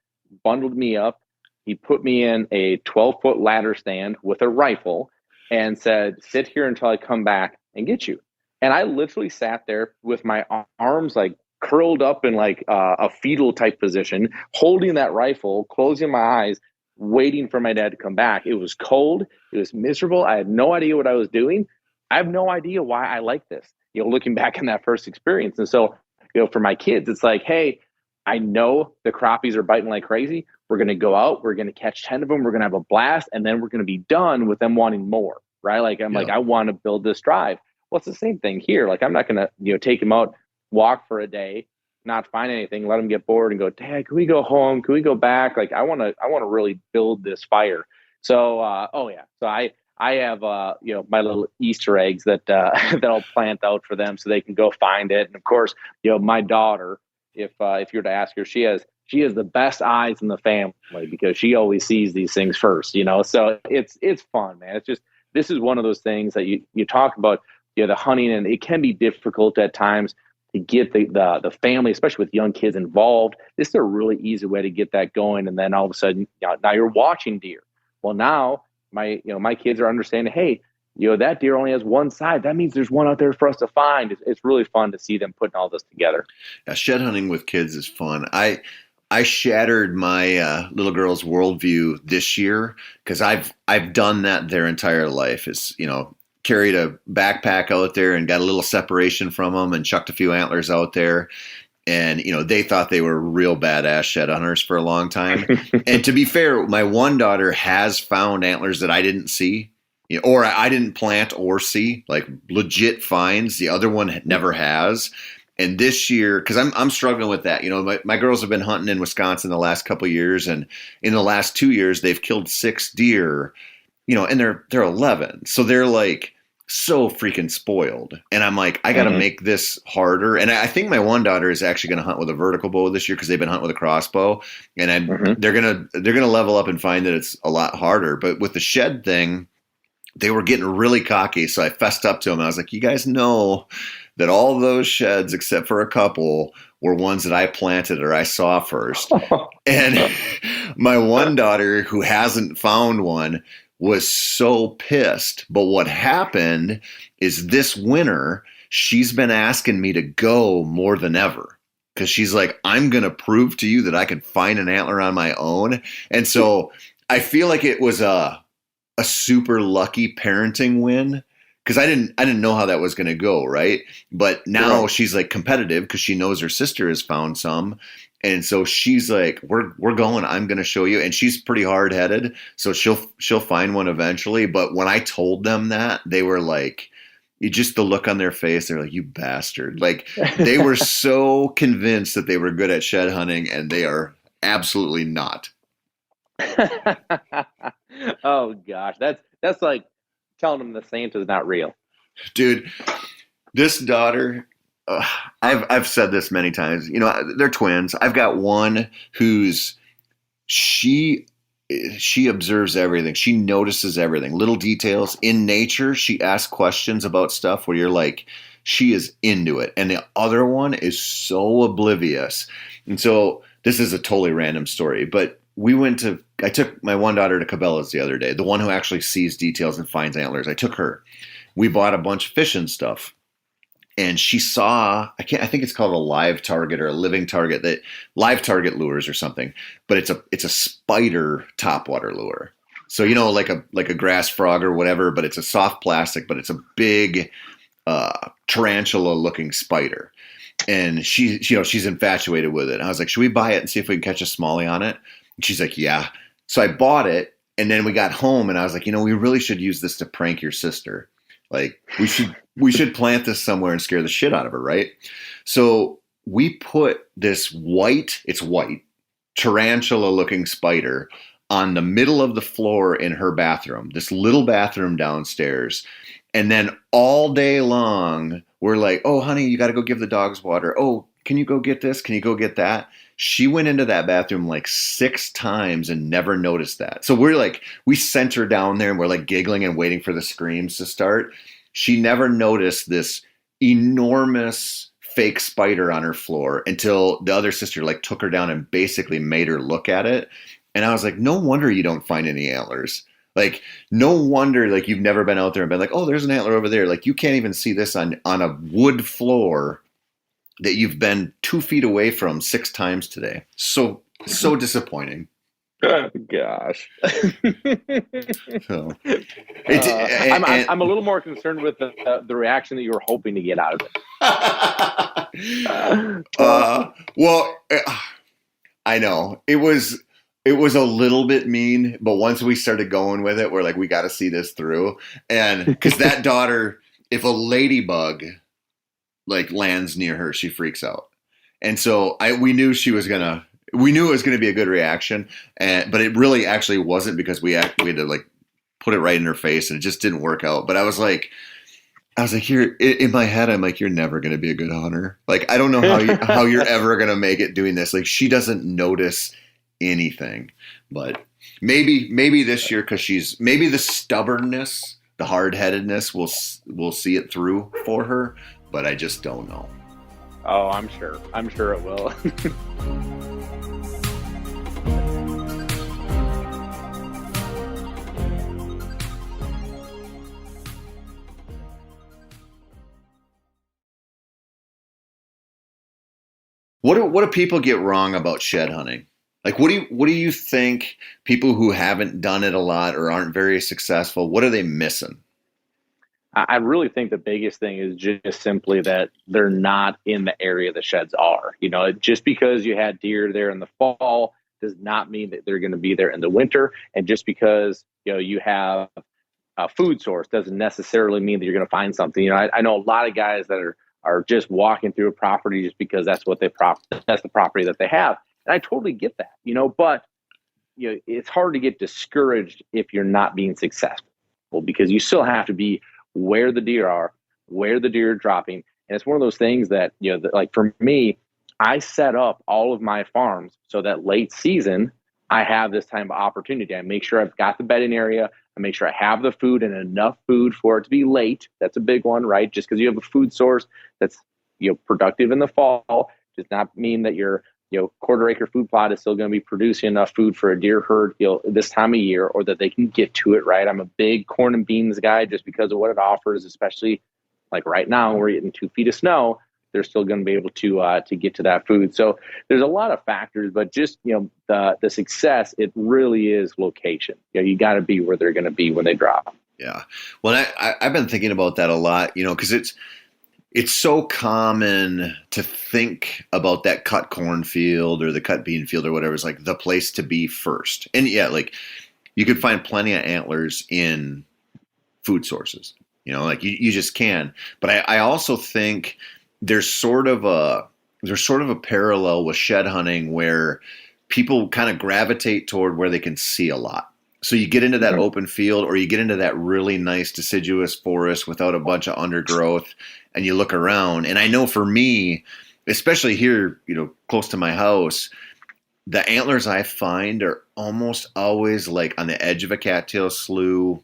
bundled me up. He put me in a 12-foot ladder stand with a rifle and said, sit here until I come back and get you. And I literally sat there with my arms like curled up in like a fetal type position, holding that rifle, closing my eyes, waiting for my dad to come back. It was cold. It was miserable. I had no idea what I was doing. I have no idea why I like this, you know, looking back on that first experience. And so, you know, for my kids, it's like, hey, I know the crappies are biting like crazy. We're going to go out. We're going to catch 10 of them. We're going to have a blast. And then we're going to be done with them wanting more, right? Like, like, I want to build this drive. Well, it's the same thing here. Like, I'm not going to, you know, take them out, walk for a day, not find anything, let them get bored and go, Dad, can we go home? Can we go back? Like, I want to really build this fire. So, So I have, you know, my little Easter eggs that, that I'll plant out for them so they can go find it. And of course, you know, my daughter, if you were to ask her, she has the best eyes in the family because she always sees these things first, you know? So it's fun, man. It's just, this is one of those things that you talk about, you know, the hunting, and it can be difficult at times to get the family, especially with young kids involved. This is a really easy way to get that going. And then all of a sudden, now you're watching deer. Well, now my kids are understanding, hey, you know, that deer only has one side. That means there's one out there for us to find. It's really fun to see them putting all this together. Yeah, shed hunting with kids is fun. I shattered my little girl's worldview this year because I've done that their entire life. Is, you know, carried a backpack out there and got a little separation from them and chucked a few antlers out there. And, you know, they thought they were real badass shed hunters for a long time. And to be fair, my one daughter has found antlers that I didn't see, you know, or I didn't plant or see, like legit finds. The other one never has. And this year, because I'm struggling with that. You know, my girls have been hunting in Wisconsin the last couple of years. And in the last 2 years, they've killed 6 deer, you know, and they're 11. So they're like so freaking spoiled. And I'm like, I got to make this harder. And I think my one daughter is actually going to hunt with a vertical bow this year because they've been hunting with a crossbow. And they're going to level up and find that it's a lot harder. But with the shed thing, they were getting really cocky. So I fessed up to them. I was like, you guys know that all those sheds, except for a couple, were ones that I planted or I saw first. And my one daughter, who hasn't found one, was so pissed. But what happened is this winter, she's been asking me to go more than ever. Because she's like, I'm going to prove to you that I can find an antler on my own. And so I feel like it was a super lucky parenting win. Because I didn't know how that was going to go, right? But now she's like competitive because she knows her sister has found some. And so she's like, we're going, I'm going to show you. And she's pretty hard headed. So she'll find one eventually. But when I told them that, they were like, just the look on their face, they're like, you bastard. Like they were so convinced that they were good at shed hunting, and they are absolutely not. Oh gosh. That's like telling them the Santa's not real. Dude, this daughter, I've said this many times, you know, they're twins. I've got one who's, she observes everything. She notices everything, little details in nature. She asks questions about stuff where you're like, she is into it. And the other one is so oblivious. And so this is a totally random story, but I took my one daughter to Cabela's the other day, the one who actually sees details and finds antlers. I took her. we bought a bunch of fishing stuff. And she saw, I think it's called a live target or a living target, that live target lures or something, but it's a spider topwater lure. So, like a grass frog or whatever, but it's a soft plastic, but it's a big tarantula looking spider. And she's infatuated with it. And I was like, should we buy it and see if we can catch a smallie on it? And she's like, yeah. So I bought it, and then we got home and I was like, we really should use this to prank your sister. Like, we should plant this somewhere and scare the shit out of her, right? So we put this white tarantula-looking spider on the middle of the floor in her bathroom, this little bathroom downstairs. And then all day long, we're like, oh, honey, you got to go give the dogs water. Oh, can you go get this? Can you go get that? She went into that bathroom like 6 times and never noticed that. So we sent her down there and we're like giggling and waiting for the screams to start. She never noticed this enormous fake spider on her floor until the other sister like took her down and basically made her look at it. And I was like, no wonder you don't find any antlers. Like, no wonder like you've never been out there and been like, oh, there's an antler over there. Like, you can't even see this on a wood floor that you've been 2 feet away from 6 times today. So disappointing. Oh, gosh. So, I'm a little more concerned with the reaction that you were hoping to get out of it. Well, I know it was a little bit mean, but once we started going with it, we're like, we got to see this through. And because that daughter, if a ladybug like lands near her, she freaks out. And so we knew it was going to be a good reaction. But it really actually wasn't, because we had to like put it right in her face, and it just didn't work out. But I was like, here in my head, I'm like, you're never going to be a good hunter. Like, I don't know how you're ever going to make it doing this. Like, she doesn't notice anything. But maybe this year, because maybe the stubbornness, the hard-headedness will see it through for her. But I just don't know. Oh, I'm sure it will. What do people get wrong about shed hunting? Like, what do you think people who haven't done it a lot or aren't very successful, what are they missing? I really think the biggest thing is just simply that they're not in the area the sheds are. Just because you had deer there in the fall does not mean that they're going to be there in the winter. And just because, you have a food source doesn't necessarily mean that you're going to find something. I know a lot of guys that are just walking through a property just because that's the property that they have. And I totally get that, but it's hard to get discouraged if you're not being successful, because you still have to be where the deer are, where the deer are dropping. And it's one of those things that, like for me, I set up all of my farms so that late season, I have this type of opportunity. I make sure I've got the bedding area. I make sure I have the food and enough food for it to be late. That's a big one, right? Just because you have a food source that's, productive in the fall does not mean that your, quarter acre food plot is still going to be producing enough food for a deer herd, this time of year, or that they can get to it, right? I'm a big corn and beans guy just because of what it offers, especially like right now, we're getting 2 feet of snow. They're still going to be able to get to that food. So there's a lot of factors, but just, the success, it really is location. You got to be where they're going to be when they drop. Yeah. Well, I've been thinking about that a lot, because it's so common to think about that cut cornfield or the cut bean field or whatever is like the place to be first. And yeah, like you could find plenty of antlers in food sources, like you just can. But I also think there's sort of a parallel with shed hunting where people kind of gravitate toward where they can see a lot. So you get into that open field, or you get into that really nice deciduous forest without a bunch of undergrowth, and you look around. And I know for me, especially here, close to my house, the antlers I find are almost always like on the edge of a cattail slough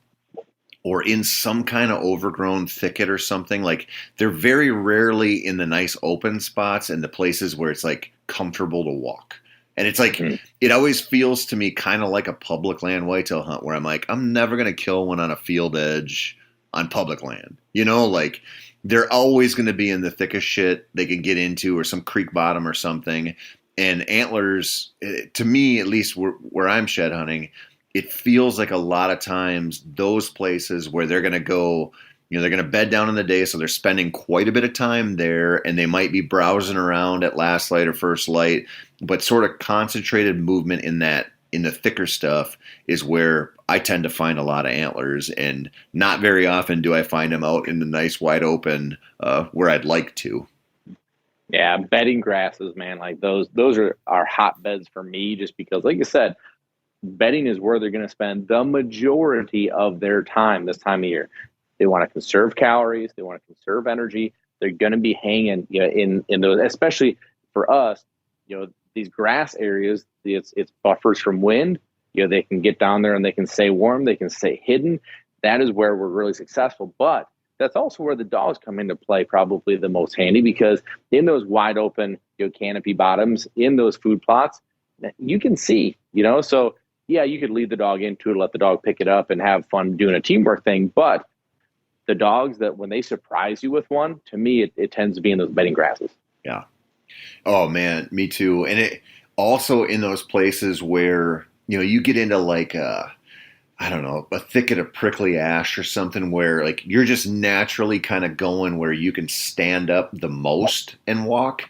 or in some kind of overgrown thicket or something. Like, they're very rarely in the nice open spots and the places where it's like comfortable to walk. And it's like, it always feels to me kind of like a public land whitetail hunt where I'm like, I'm never going to kill one on a field edge on public land. You know, like they're always going to be in the thickest shit they can get into, or some creek bottom or something. And antlers, to me, at least where I'm shed hunting, it feels like a lot of times those places where they're going to go, you know, they're going to bed down in the day, so they're spending quite a bit of time there, and they might be browsing around at last light or first light, but sort of concentrated movement in the thicker stuff is where I tend to find a lot of antlers, and not very often do I find them out in the nice wide open where I'd like to. Yeah, bedding grasses, man, like those are hotbeds for me, just because, like you said, bedding is where they're going to spend the majority of their time this time of year. They want to conserve calories. They want to conserve energy. They're going to be hanging, you know, in those, especially for us, you know, these grass areas. It's buffers from wind. You know, they can get down there and they can stay warm. They can stay hidden. That is where we're really successful. But that's also where the dogs come into play, probably the most handy, because in those wide open, you know, canopy bottoms, in those food plots, you can see, you know, so yeah, you could lead the dog into it, let the dog pick it up and have fun doing a teamwork thing. But the dogs that when they surprise you with one, to me, it tends to be in those bedding grasses. Yeah. Oh man, me too. And it also in those places where, you know, you get into like I don't know, a thicket of prickly ash or something where like you're just naturally kind of going where you can stand up the most and walk,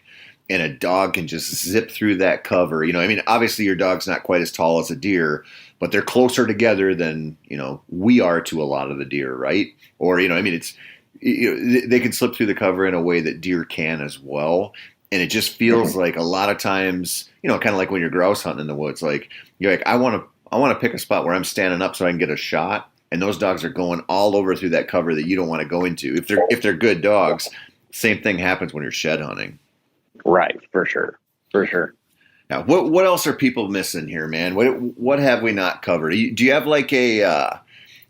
and a dog can just zip through that cover. You know, I mean, obviously your dog's not quite as tall as a deer, but they're closer together than, you know, we are to a lot of the deer, right? Or, you know, I mean, it's, you know, they can slip through the cover in a way that deer can as well. And it just feels like a lot of times, you know, kind of like when you're grouse hunting in the woods, like you're like, I want to pick a spot where I'm standing up so I can get a shot. And those dogs are going all over through that cover that you don't want to go into. If they're good dogs, same thing happens when you're shed hunting. Right, for sure. Now, what else are people missing here, man? What have we not covered? Do you have like a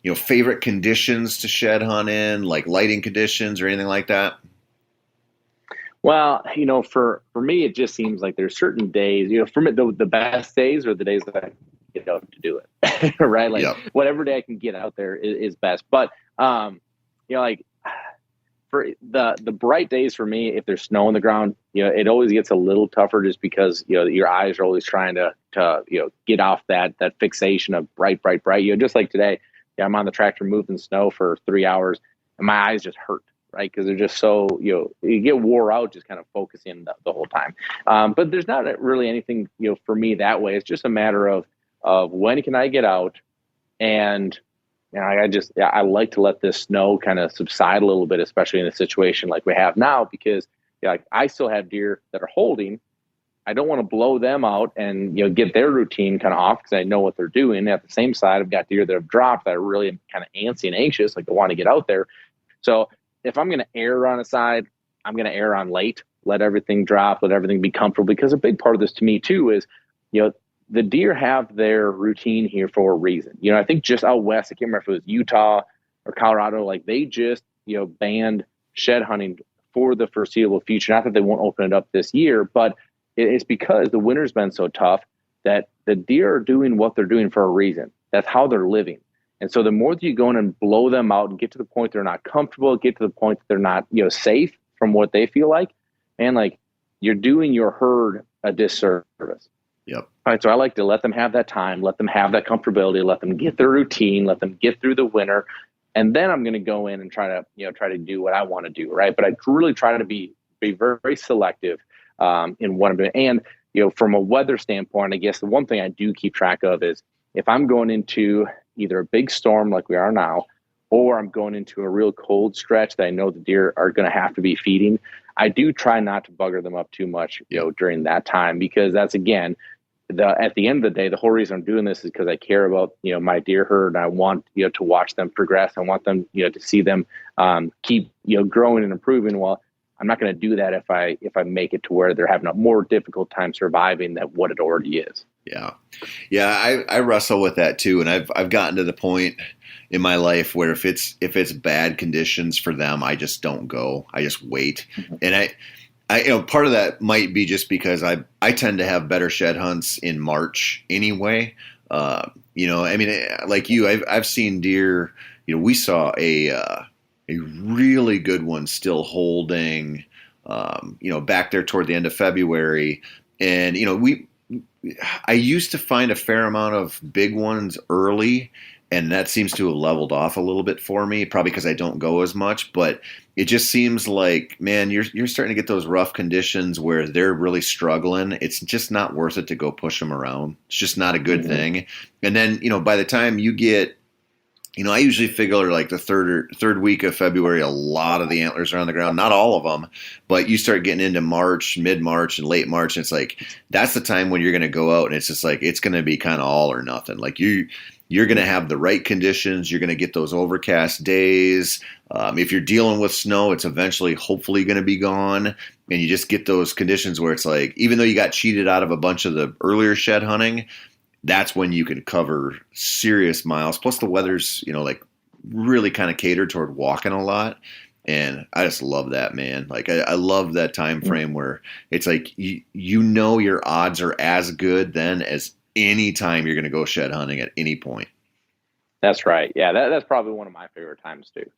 you know, favorite conditions to shed hunt in, like lighting conditions or anything like that? Well, you know, for me, it just seems like there's certain days, you know, for me, the best days are the days that I get out to do it, right? Like whatever day I can get out there is best. But, you know, like for the bright days for me, if there's snow on the ground, you know, it always gets a little tougher just because, you know, your eyes are always trying to, you know, get off that fixation of bright. You know, just like today, yeah, I'm on the tractor moving snow for 3 hours and my eyes just hurt, right? Because they're just so, you know, you get wore out just kind of focusing the whole time. But there's not really anything, you know, for me that way. It's just a matter of when can I get out, and you know, I like to let this snow kind of subside a little bit, especially in a situation like we have now, because you know, like I still have deer that are holding. I don't want to blow them out and, you know, get their routine kind of off because I know what they're doing. At the same side, I've got deer that have dropped that are really kind of antsy and anxious, like they want to get out there. So if I'm going to err on a side, I'm going to err on late, let everything drop, let everything be comfortable, because a big part of this to me too is, you know, the deer have their routine here for a reason. You know, I think just out west, I can't remember if it was Utah or Colorado, like they just, you know, banned shed hunting for the foreseeable future. Not that they won't open it up this year, but it's because the winter's been so tough that the deer are doing what they're doing for a reason. That's how they're living. And so the more that you go in and blow them out and get to the point they're not comfortable, get to the point that they're not, you know, safe from what they feel like, and like you're doing your herd a disservice. Yep. All right. So I like to let them have that time, let them have that comfortability, let them get their routine, let them get through the winter. And then I'm going to go in and try to do what I want to do. Right. But I really try to be very, very selective in what I'm doing. And, you know, from a weather standpoint, I guess the one thing I do keep track of is if I'm going into either a big storm like we are now, or I'm going into a real cold stretch that I know the deer are going to have to be feeding, I do try not to bugger them up too much, you know, during that time, because that's, again, at the end of the day, the whole reason I'm doing this is because I care about, you know, my deer herd, and I want, you know, to watch them progress. I want them, you know, to see them keep, you know, growing and improving. Well, I'm not going to do that if I make it to where they're having a more difficult time surviving than what it already is. Yeah. I wrestle with that too. And I've gotten to the point in my life where if it's bad conditions for them, I just don't go. I just wait. Mm-hmm. And I, you know, part of that might be just because I tend to have better shed hunts in March anyway. You know, I mean, like you, I've seen deer, we saw a really good one still holding, back there toward the end of February. And, I used to find a fair amount of big ones early, and that seems to have leveled off a little bit for me, probably because I don't go as much. But it just seems like, man, you're starting to get those rough conditions where they're really struggling. It's just not worth it to go push them around. It's just not a good thing. And then, by the time you get, I usually figure like the third week of February, a lot of the antlers are on the ground. Not all of them, but you start getting into March, mid-March, and late March, and it's like that's the time when you're going to go out, and it's just like it's going to be kind of all or nothing. Like you're going to have the right conditions. You're going to get those overcast days. If you're dealing with snow, it's eventually, hopefully, going to be gone, and you just get those conditions where it's like, even though you got cheated out of a bunch of the earlier shed hunting, that's when you can cover serious miles. Plus the weather's, really kind of catered toward walking a lot. And I just love that, man. Like I love that time frame where it's like, your odds are as good then as any time you're going to go shed hunting at any point. That's right. Yeah. That's probably one of my favorite times too.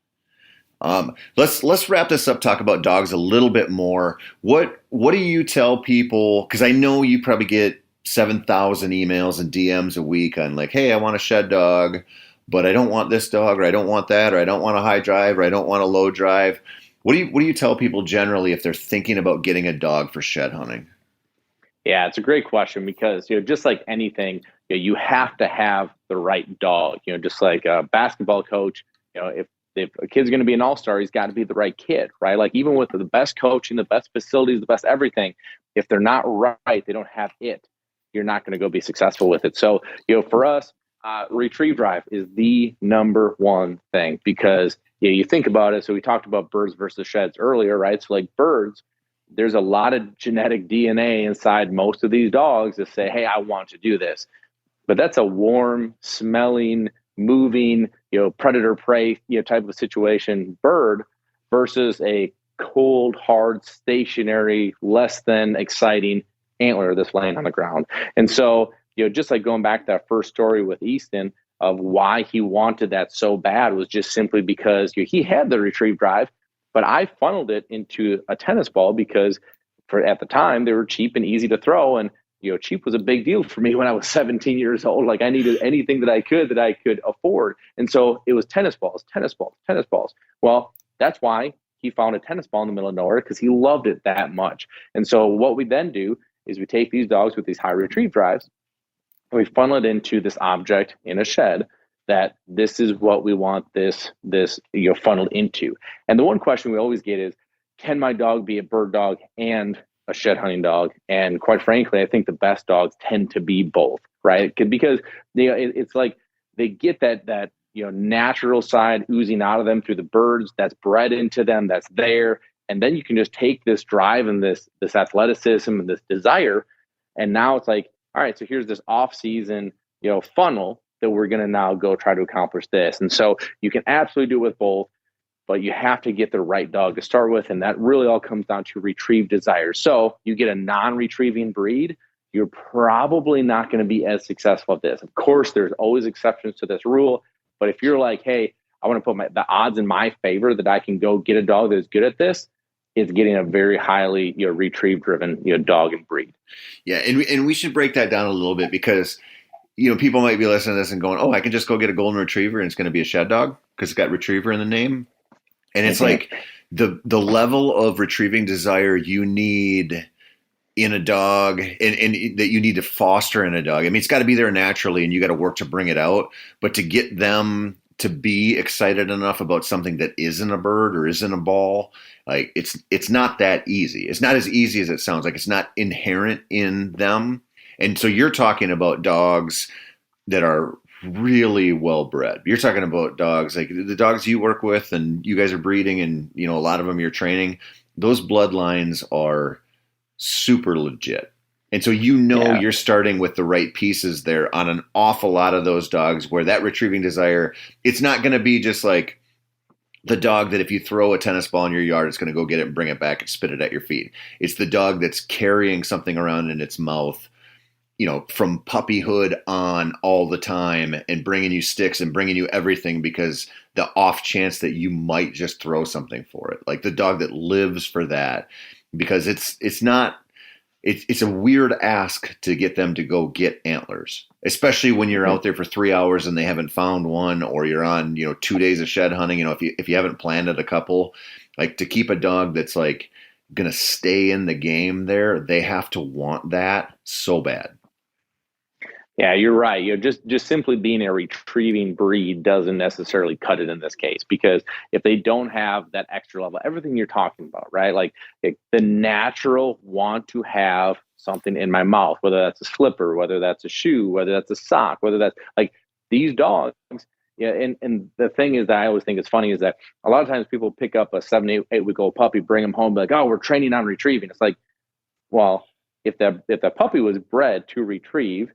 Let's wrap this up. Talk about dogs a little bit more. What do you tell people? Cause I know you probably get 7,000 emails and DMs a week on like, hey, I want a shed dog, but I don't want this dog, or I don't want that, or I don't want a high drive, or I don't want a low drive. What do you tell people generally if they're thinking about getting a dog for shed hunting? Yeah, it's a great question because, just like anything, you have to have the right dog. Just like a basketball coach, if a kid's going to be an all-star, he's got to be the right kid, right? Like even with the best coaching, the best facilities, the best everything, if they're not right, they don't have it, you're not going to go be successful with it. So, for us, retrieve drive is the number one thing because you think about it. So we talked about birds versus sheds earlier, right? So like birds, there's a lot of genetic DNA inside most of these dogs that say, hey, I want to do this. But that's a warm, smelling, moving, predator prey, type of situation bird versus a cold, hard, stationary, less than exciting antler that's laying on the ground. And so, just like going back to that first story with Easton of why he wanted that so bad was just simply because he had the retrieve drive, but I funneled it into a tennis ball because at the time they were cheap and easy to throw. And, cheap was a big deal for me when I was 17 years old. Like I needed anything that I could afford. And so it was tennis balls. Well, that's why he found a tennis ball in the middle of nowhere because he loved it that much. And so what we then do is we take these dogs with these high retrieve drives and we funnel it into this object in a shed that this is what we want this funneled into. And the one question we always get is, can my dog be a bird dog and a shed hunting dog? And quite frankly, I think the best dogs tend to be both, right? Because it's like they get that natural side oozing out of them through the birds that's bred into them, that's there. And then you can just take this drive and this athleticism and this desire. And now it's like, all right, so here's this off-season, funnel that we're going to now go try to accomplish this. And so you can absolutely do it with both, but you have to get the right dog to start with. And that really all comes down to retrieve desire. So you get a non-retrieving breed, you're probably not going to be as successful at this. Of course, there's always exceptions to this rule. But if you're like, hey, I want to put the odds in my favor that I can go get a dog that is good at this, it's getting a very highly retrieve driven dog and breed. Yeah, and we should break that down a little bit because people might be listening to this and going, oh, I can just go get a golden retriever and it's going to be a shed dog because it's got retriever in the name. And it's like the level of retrieving desire you need in a dog and that you need to foster in a dog. I mean, it's got to be there naturally and you got to work to bring it out, but to get them to be excited enough about something that isn't a bird or isn't a ball, like it's not that easy. It's not as easy as it sounds. Like it's not inherent in them. And so you're talking about dogs that are really well bred. You're talking about dogs like the dogs you work with and you guys are breeding and a lot of them you're training. Those bloodlines are super legit. And so you're starting with the right pieces there on an awful lot of those dogs where that retrieving desire, it's not going to be just like the dog that if you throw a tennis ball in your yard, it's going to go get it and bring it back and spit it at your feet. It's the dog that's carrying something around in its mouth, from puppyhood on all the time and bringing you sticks and bringing you everything because the off chance that you might just throw something for it. Like the dog that lives for that, because it's a weird ask to get them to go get antlers, especially when you're out there for 3 hours and they haven't found one, or you're on, 2 days of shed hunting. If you haven't planted a couple, like to keep a dog that's like going to stay in the game there, they have to want that so bad. Yeah, you're right. Just simply being a retrieving breed doesn't necessarily cut it in this case, because if they don't have that extra level, everything you're talking about, right? Like the natural want to have something in my mouth, whether that's a slipper, whether that's a shoe, whether that's a sock, whether that's like these dogs. Yeah, and the thing is that I always think is funny is that a lot of times people pick up a 7-8 week old puppy, bring them home, be like, oh, we're training on retrieving. It's like, well, if the puppy was bred to retrieve,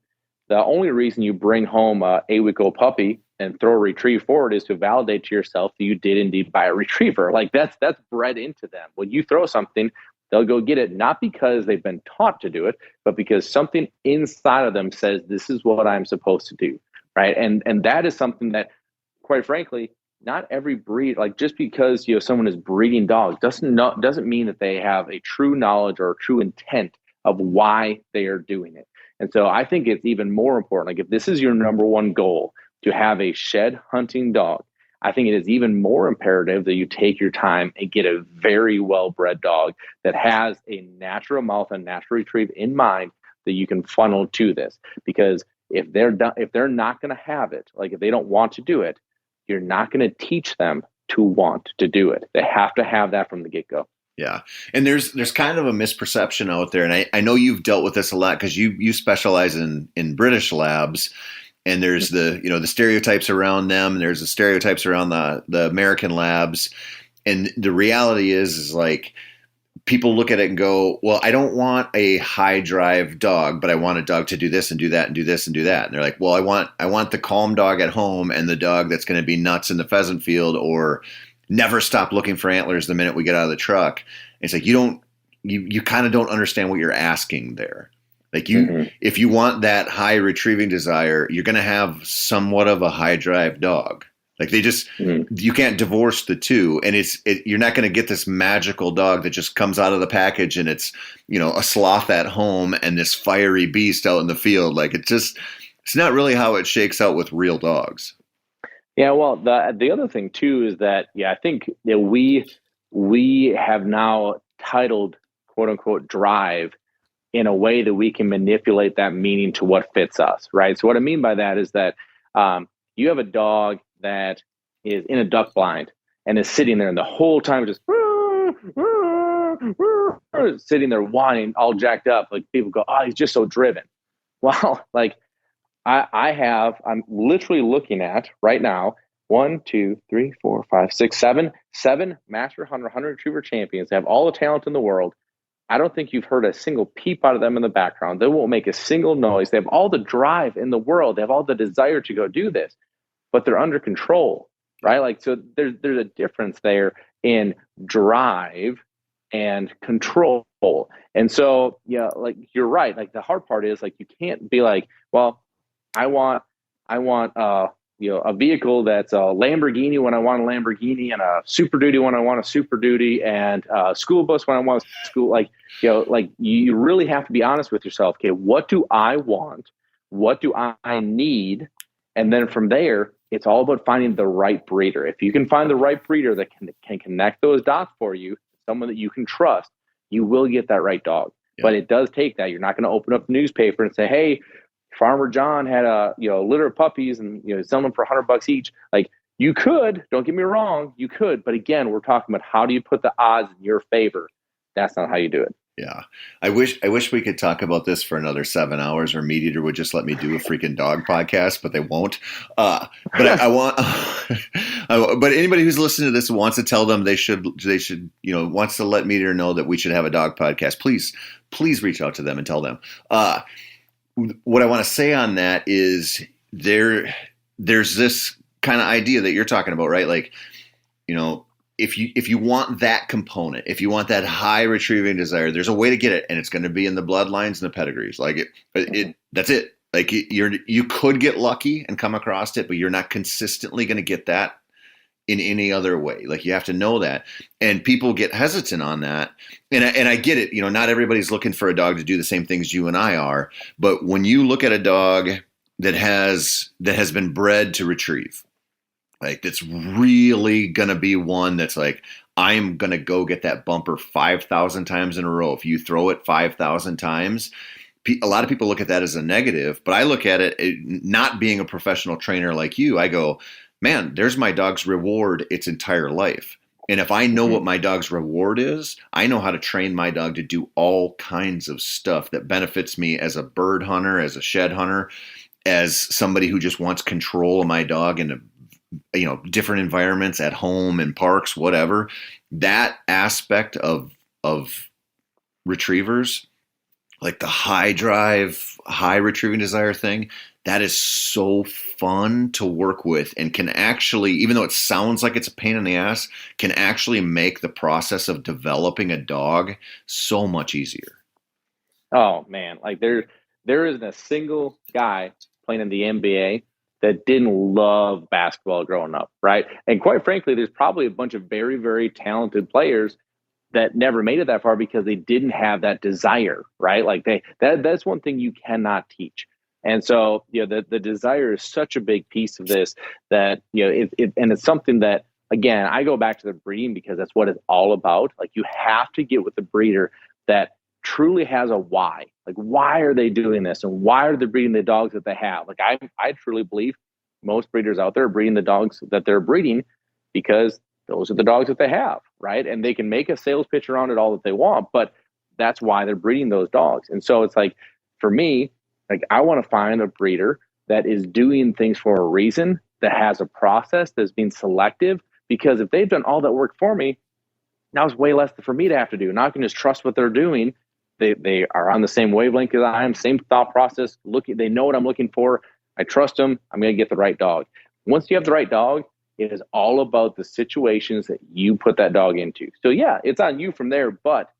the only reason you bring home a 8-week-old puppy and throw a retrieve forward is to validate to yourself that you did indeed buy a retriever. Like that's bred into them. When you throw something, they'll go get it, not because they've been taught to do it, but because something inside of them says, this is what I'm supposed to do. Right. And that is something that, quite frankly, not every breed, like just because someone is breeding dogs doesn't mean that they have a true knowledge or a true intent of why they are doing it. And so I think it's even more important. Like if this is your number one goal, to have a shed hunting dog, I think it is even more imperative that you take your time and get a very well-bred dog that has a natural mouth and natural retrieve in mind that you can funnel to this. Because if they're not going to have it, like if they don't want to do it, you're not going to teach them to want to do it. They have to have that from the get-go. Yeah. And there's kind of a misperception out there. And I know you've dealt with this a lot because you specialize in British labs, and there's the stereotypes around them. And there's the stereotypes around the American labs. And the reality is like people look at it and go, well, I don't want a high drive dog, but I want a dog to do this and do that and do this and do that. And they're like, well, I want the calm dog at home and the dog that's going to be nuts in the pheasant field or never stop looking for antlers the minute we get out of the truck. It's like you kind of don't understand what you're asking there. Like if you want that high retrieving desire, you're going to have somewhat of a high drive dog. Like they just you can't divorce the two, and you're not going to get this magical dog that just comes out of the package and it's a sloth at home and this fiery beast out in the field. Like it's not really how it shakes out with real dogs. Yeah, well, the other thing too is that I think that we have now titled quote unquote drive in a way that we can manipulate that meaning to what fits us, right? So what I mean by that is that you have a dog that is in a duck blind and is sitting there and the whole time just sitting there whining, all jacked up. Like people go, oh, he's just so driven. Well, like I'm literally looking at right now 1, 2, 3, 4, 5, 6, 7 master hunter retriever champions. They have all the talent in the world. I don't think you've heard a single peep out of them in the background. They won't make a single noise. They have all the drive in the world. They have all the desire to go do this, but they're under control, right? Like, so there's a difference there in drive and control. And so, like you're right. Like the hard part is like, you can't be like, well, I want a vehicle that's a Lamborghini when I want a Lamborghini, and a Super Duty when I want a Super Duty, and a school bus when I want a school. Like, like you really have to be honest with yourself. Okay, what do I want? What do I need? And then from there, it's all about finding the right breeder. If you can find the right breeder that can connect those dots for you, someone that you can trust, you will get that right dog. Yeah. But it does take that. You're not going to open up the newspaper and say, hey, Farmer John had a litter of puppies and selling them for $100 each. Like, you could, don't get me wrong, you could, but again, we're talking about how do you put the odds in your favor? That's not how you do it. Yeah, I wish we could talk about this for another 7 hours, or Meat Eater would just let me do a freaking dog podcast, but they won't. But I want, but anybody who's listening to this wants to tell them they should wants to let Meat Eater know that we should have a dog podcast. Please reach out to them and tell them. What I want to say on that is there's this kind of idea that you're talking about, right? Like, if you want that component, if you want that high retrieving desire, there's a way to get it, and it's going to be in the bloodlines and the pedigrees. Like that's it. Like you could get lucky and come across it, but you're not consistently going to get that in any other way. Like, you have to know that. And people get hesitant on that. And I get it. You know, not everybody's looking for a dog to do the same things you and I are. But when you look at a dog that has been bred to retrieve, like, that's really going to be one that's like, I'm going to go get that bumper 5,000 times in a row. If you throw it 5,000 times, a lot of people look at that as a negative, but I look at it, not being a professional trainer like you, I go, man, there's my dog's reward its entire life. And if I know what my dog's reward is, I know how to train my dog to do all kinds of stuff that benefits me as a bird hunter, as a shed hunter, as somebody who just wants control of my dog in different environments, at home, in parks, whatever. That aspect of retrievers, like the high drive, high retrieving desire thing, that is so fun to work with, and can actually, even though it sounds like it's a pain in the ass, can actually make the process of developing a dog so much easier. Oh man, like there isn't a single guy playing in the NBA that didn't love basketball growing up, right? And quite frankly, there's probably a bunch of very, very talented players that never made it that far because they didn't have that desire, right? Like that's one thing you cannot teach. And so, the desire is such a big piece of this that, and it's something that, again, I go back to the breeding because that's what it's all about. Like, you have to get with the breeder that truly has a why. Like, why are they doing this? And why are they breeding the dogs that they have? Like, I truly believe most breeders out there are breeding the dogs that they're breeding because those are the dogs that they have, right? And they can make a sales pitch around it all that they want, but that's why they're breeding those dogs. And so it's like, for me, like, I want to find a breeder that is doing things for a reason, that has a process, that's being selective, because if they've done all that work for me, now it's way less for me to have to do. Now I can just trust what they're doing. They are on the same wavelength as I am, same thought process. They know what I'm looking for. I trust them. I'm going to get the right dog. Once you have the right dog, it is all about the situations that you put that dog into. So yeah, it's on you from there. But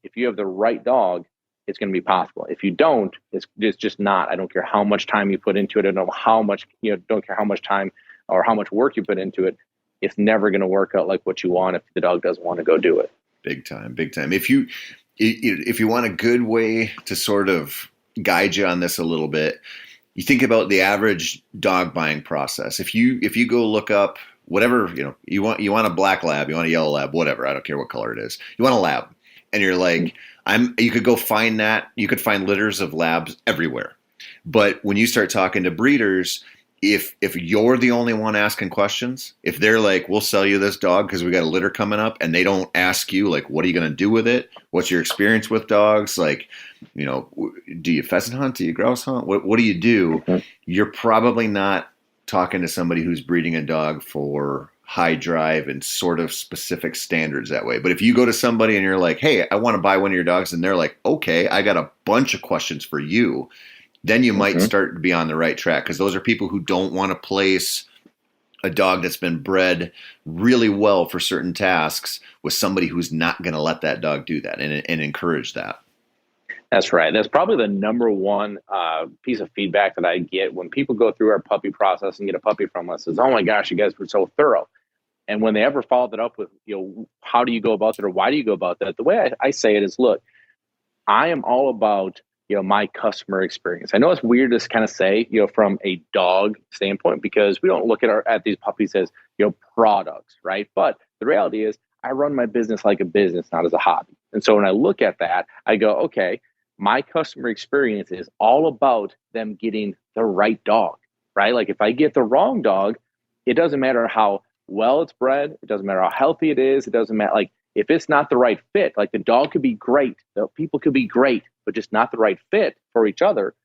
if you have the right dog, it's going to be possible. If you don't, it's just not. I don't care how much time you put into it. I don't know how much, don't care how much time or how much work you put into it. It's never going to work out like what you want if the dog doesn't want to go do it. Big time. If you want a good way to sort of guide you on this a little bit, you think about the average dog buying process. If you go look up whatever, you want a black lab, you want a yellow lab, whatever, I don't care what color it is. You want a lab. And you're like, you could go find that. You could find litters of labs everywhere. But when you start talking to breeders, if you're the only one asking questions, if they're like, we'll sell you this dog because we got a litter coming up, and they don't ask you, like, what are you going to do with it? What's your experience with dogs? Like, do you pheasant hunt? Do you grouse hunt? What do you do? You're probably not talking to somebody who's breeding a dog for high drive and sort of specific standards that way. But if you go to somebody and you're like, hey, I want to buy one of your dogs, and they're like, okay, I got a bunch of questions for you, then you might start to be on the right track, because those are people who don't want to place a dog that's been bred really well for certain tasks with somebody who's not going to let that dog do that and encourage that. That's right. That's probably the number one piece of feedback that I get when people go through our puppy process and get a puppy from us is, oh my gosh, you guys were so thorough. And when they ever followed it up with, how do you go about that, or why do you go about that? The way I say it is, look, I am all about, my customer experience. I know it's weird to kind of say, from a dog standpoint, because we don't look at these puppies as, products, right? But the reality is I run my business like a business, not as a hobby. And so when I look at that, I go, okay, my customer experience is all about them getting the right dog, right? Like, if I get the wrong dog, it doesn't matter how well it's bred. It doesn't matter how healthy it is. It doesn't matter. Like, if it's not the right fit, like, the dog could be great, the people could be great, but just not the right fit for each other,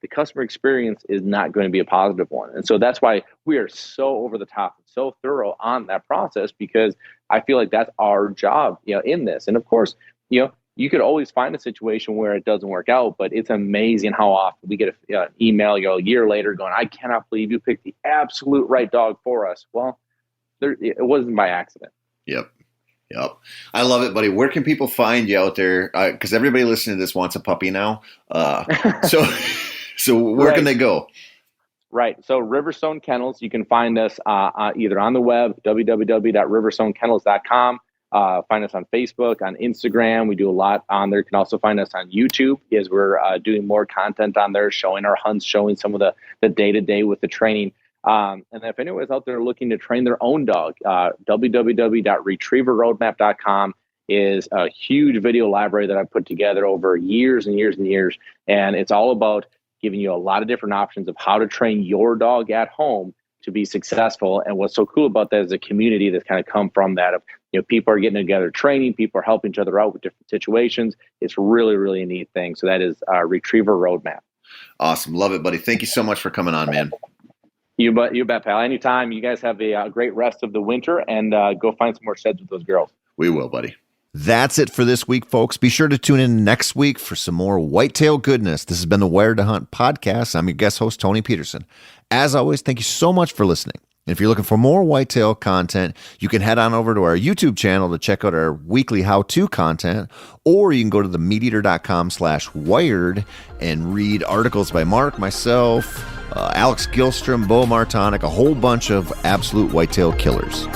the customer experience is not going to be a positive one. And so that's why we are so over the top and so thorough on that process, because I feel like that's our job, in this. And of course, you could always find a situation where it doesn't work out, but it's amazing how often we get an email, a year later going, I cannot believe you picked the absolute right dog for us. Well, it wasn't by accident. Yep. I love it, buddy. Where can people find you out there? Because everybody listening to this wants a puppy now. So where can they go? Right. So Riverstone Kennels, you can find us either on the web, www.riverstonekennels.com. Find us on Facebook, on Instagram. We do a lot on there. You can also find us on YouTube, as we're doing more content on there, showing our hunts, showing some of the day-to-day with the training. And if anyone's out there looking to train their own dog, www.retrieverroadmap.com is a huge video library that I've put together over years and years and years. And it's all about giving you a lot of different options of how to train your dog at home to be successful. And what's so cool about that is a community that's kind of come from that of, people are getting together training, people are helping each other out with different situations. It's really, really a neat thing. So that is Retriever Roadmap. Awesome. Love it, buddy. Thank you so much for coming on, man. You bet, pal. Anytime. You guys have a great rest of the winter, and go find some more sheds with those girls. We will, buddy. That's it for this week, folks. Be sure to tune in next week for some more whitetail goodness. This has been the Wired to Hunt podcast. I'm your guest host, Tony Peterson. As always, thank you so much for listening. And if you're looking for more whitetail content, you can head on over to our YouTube channel to check out our weekly how-to content, or you can go to themeateater.com/wired and read articles by Mark, myself, Alex Gilstrom, Bo Martonic, a whole bunch of absolute whitetail killers.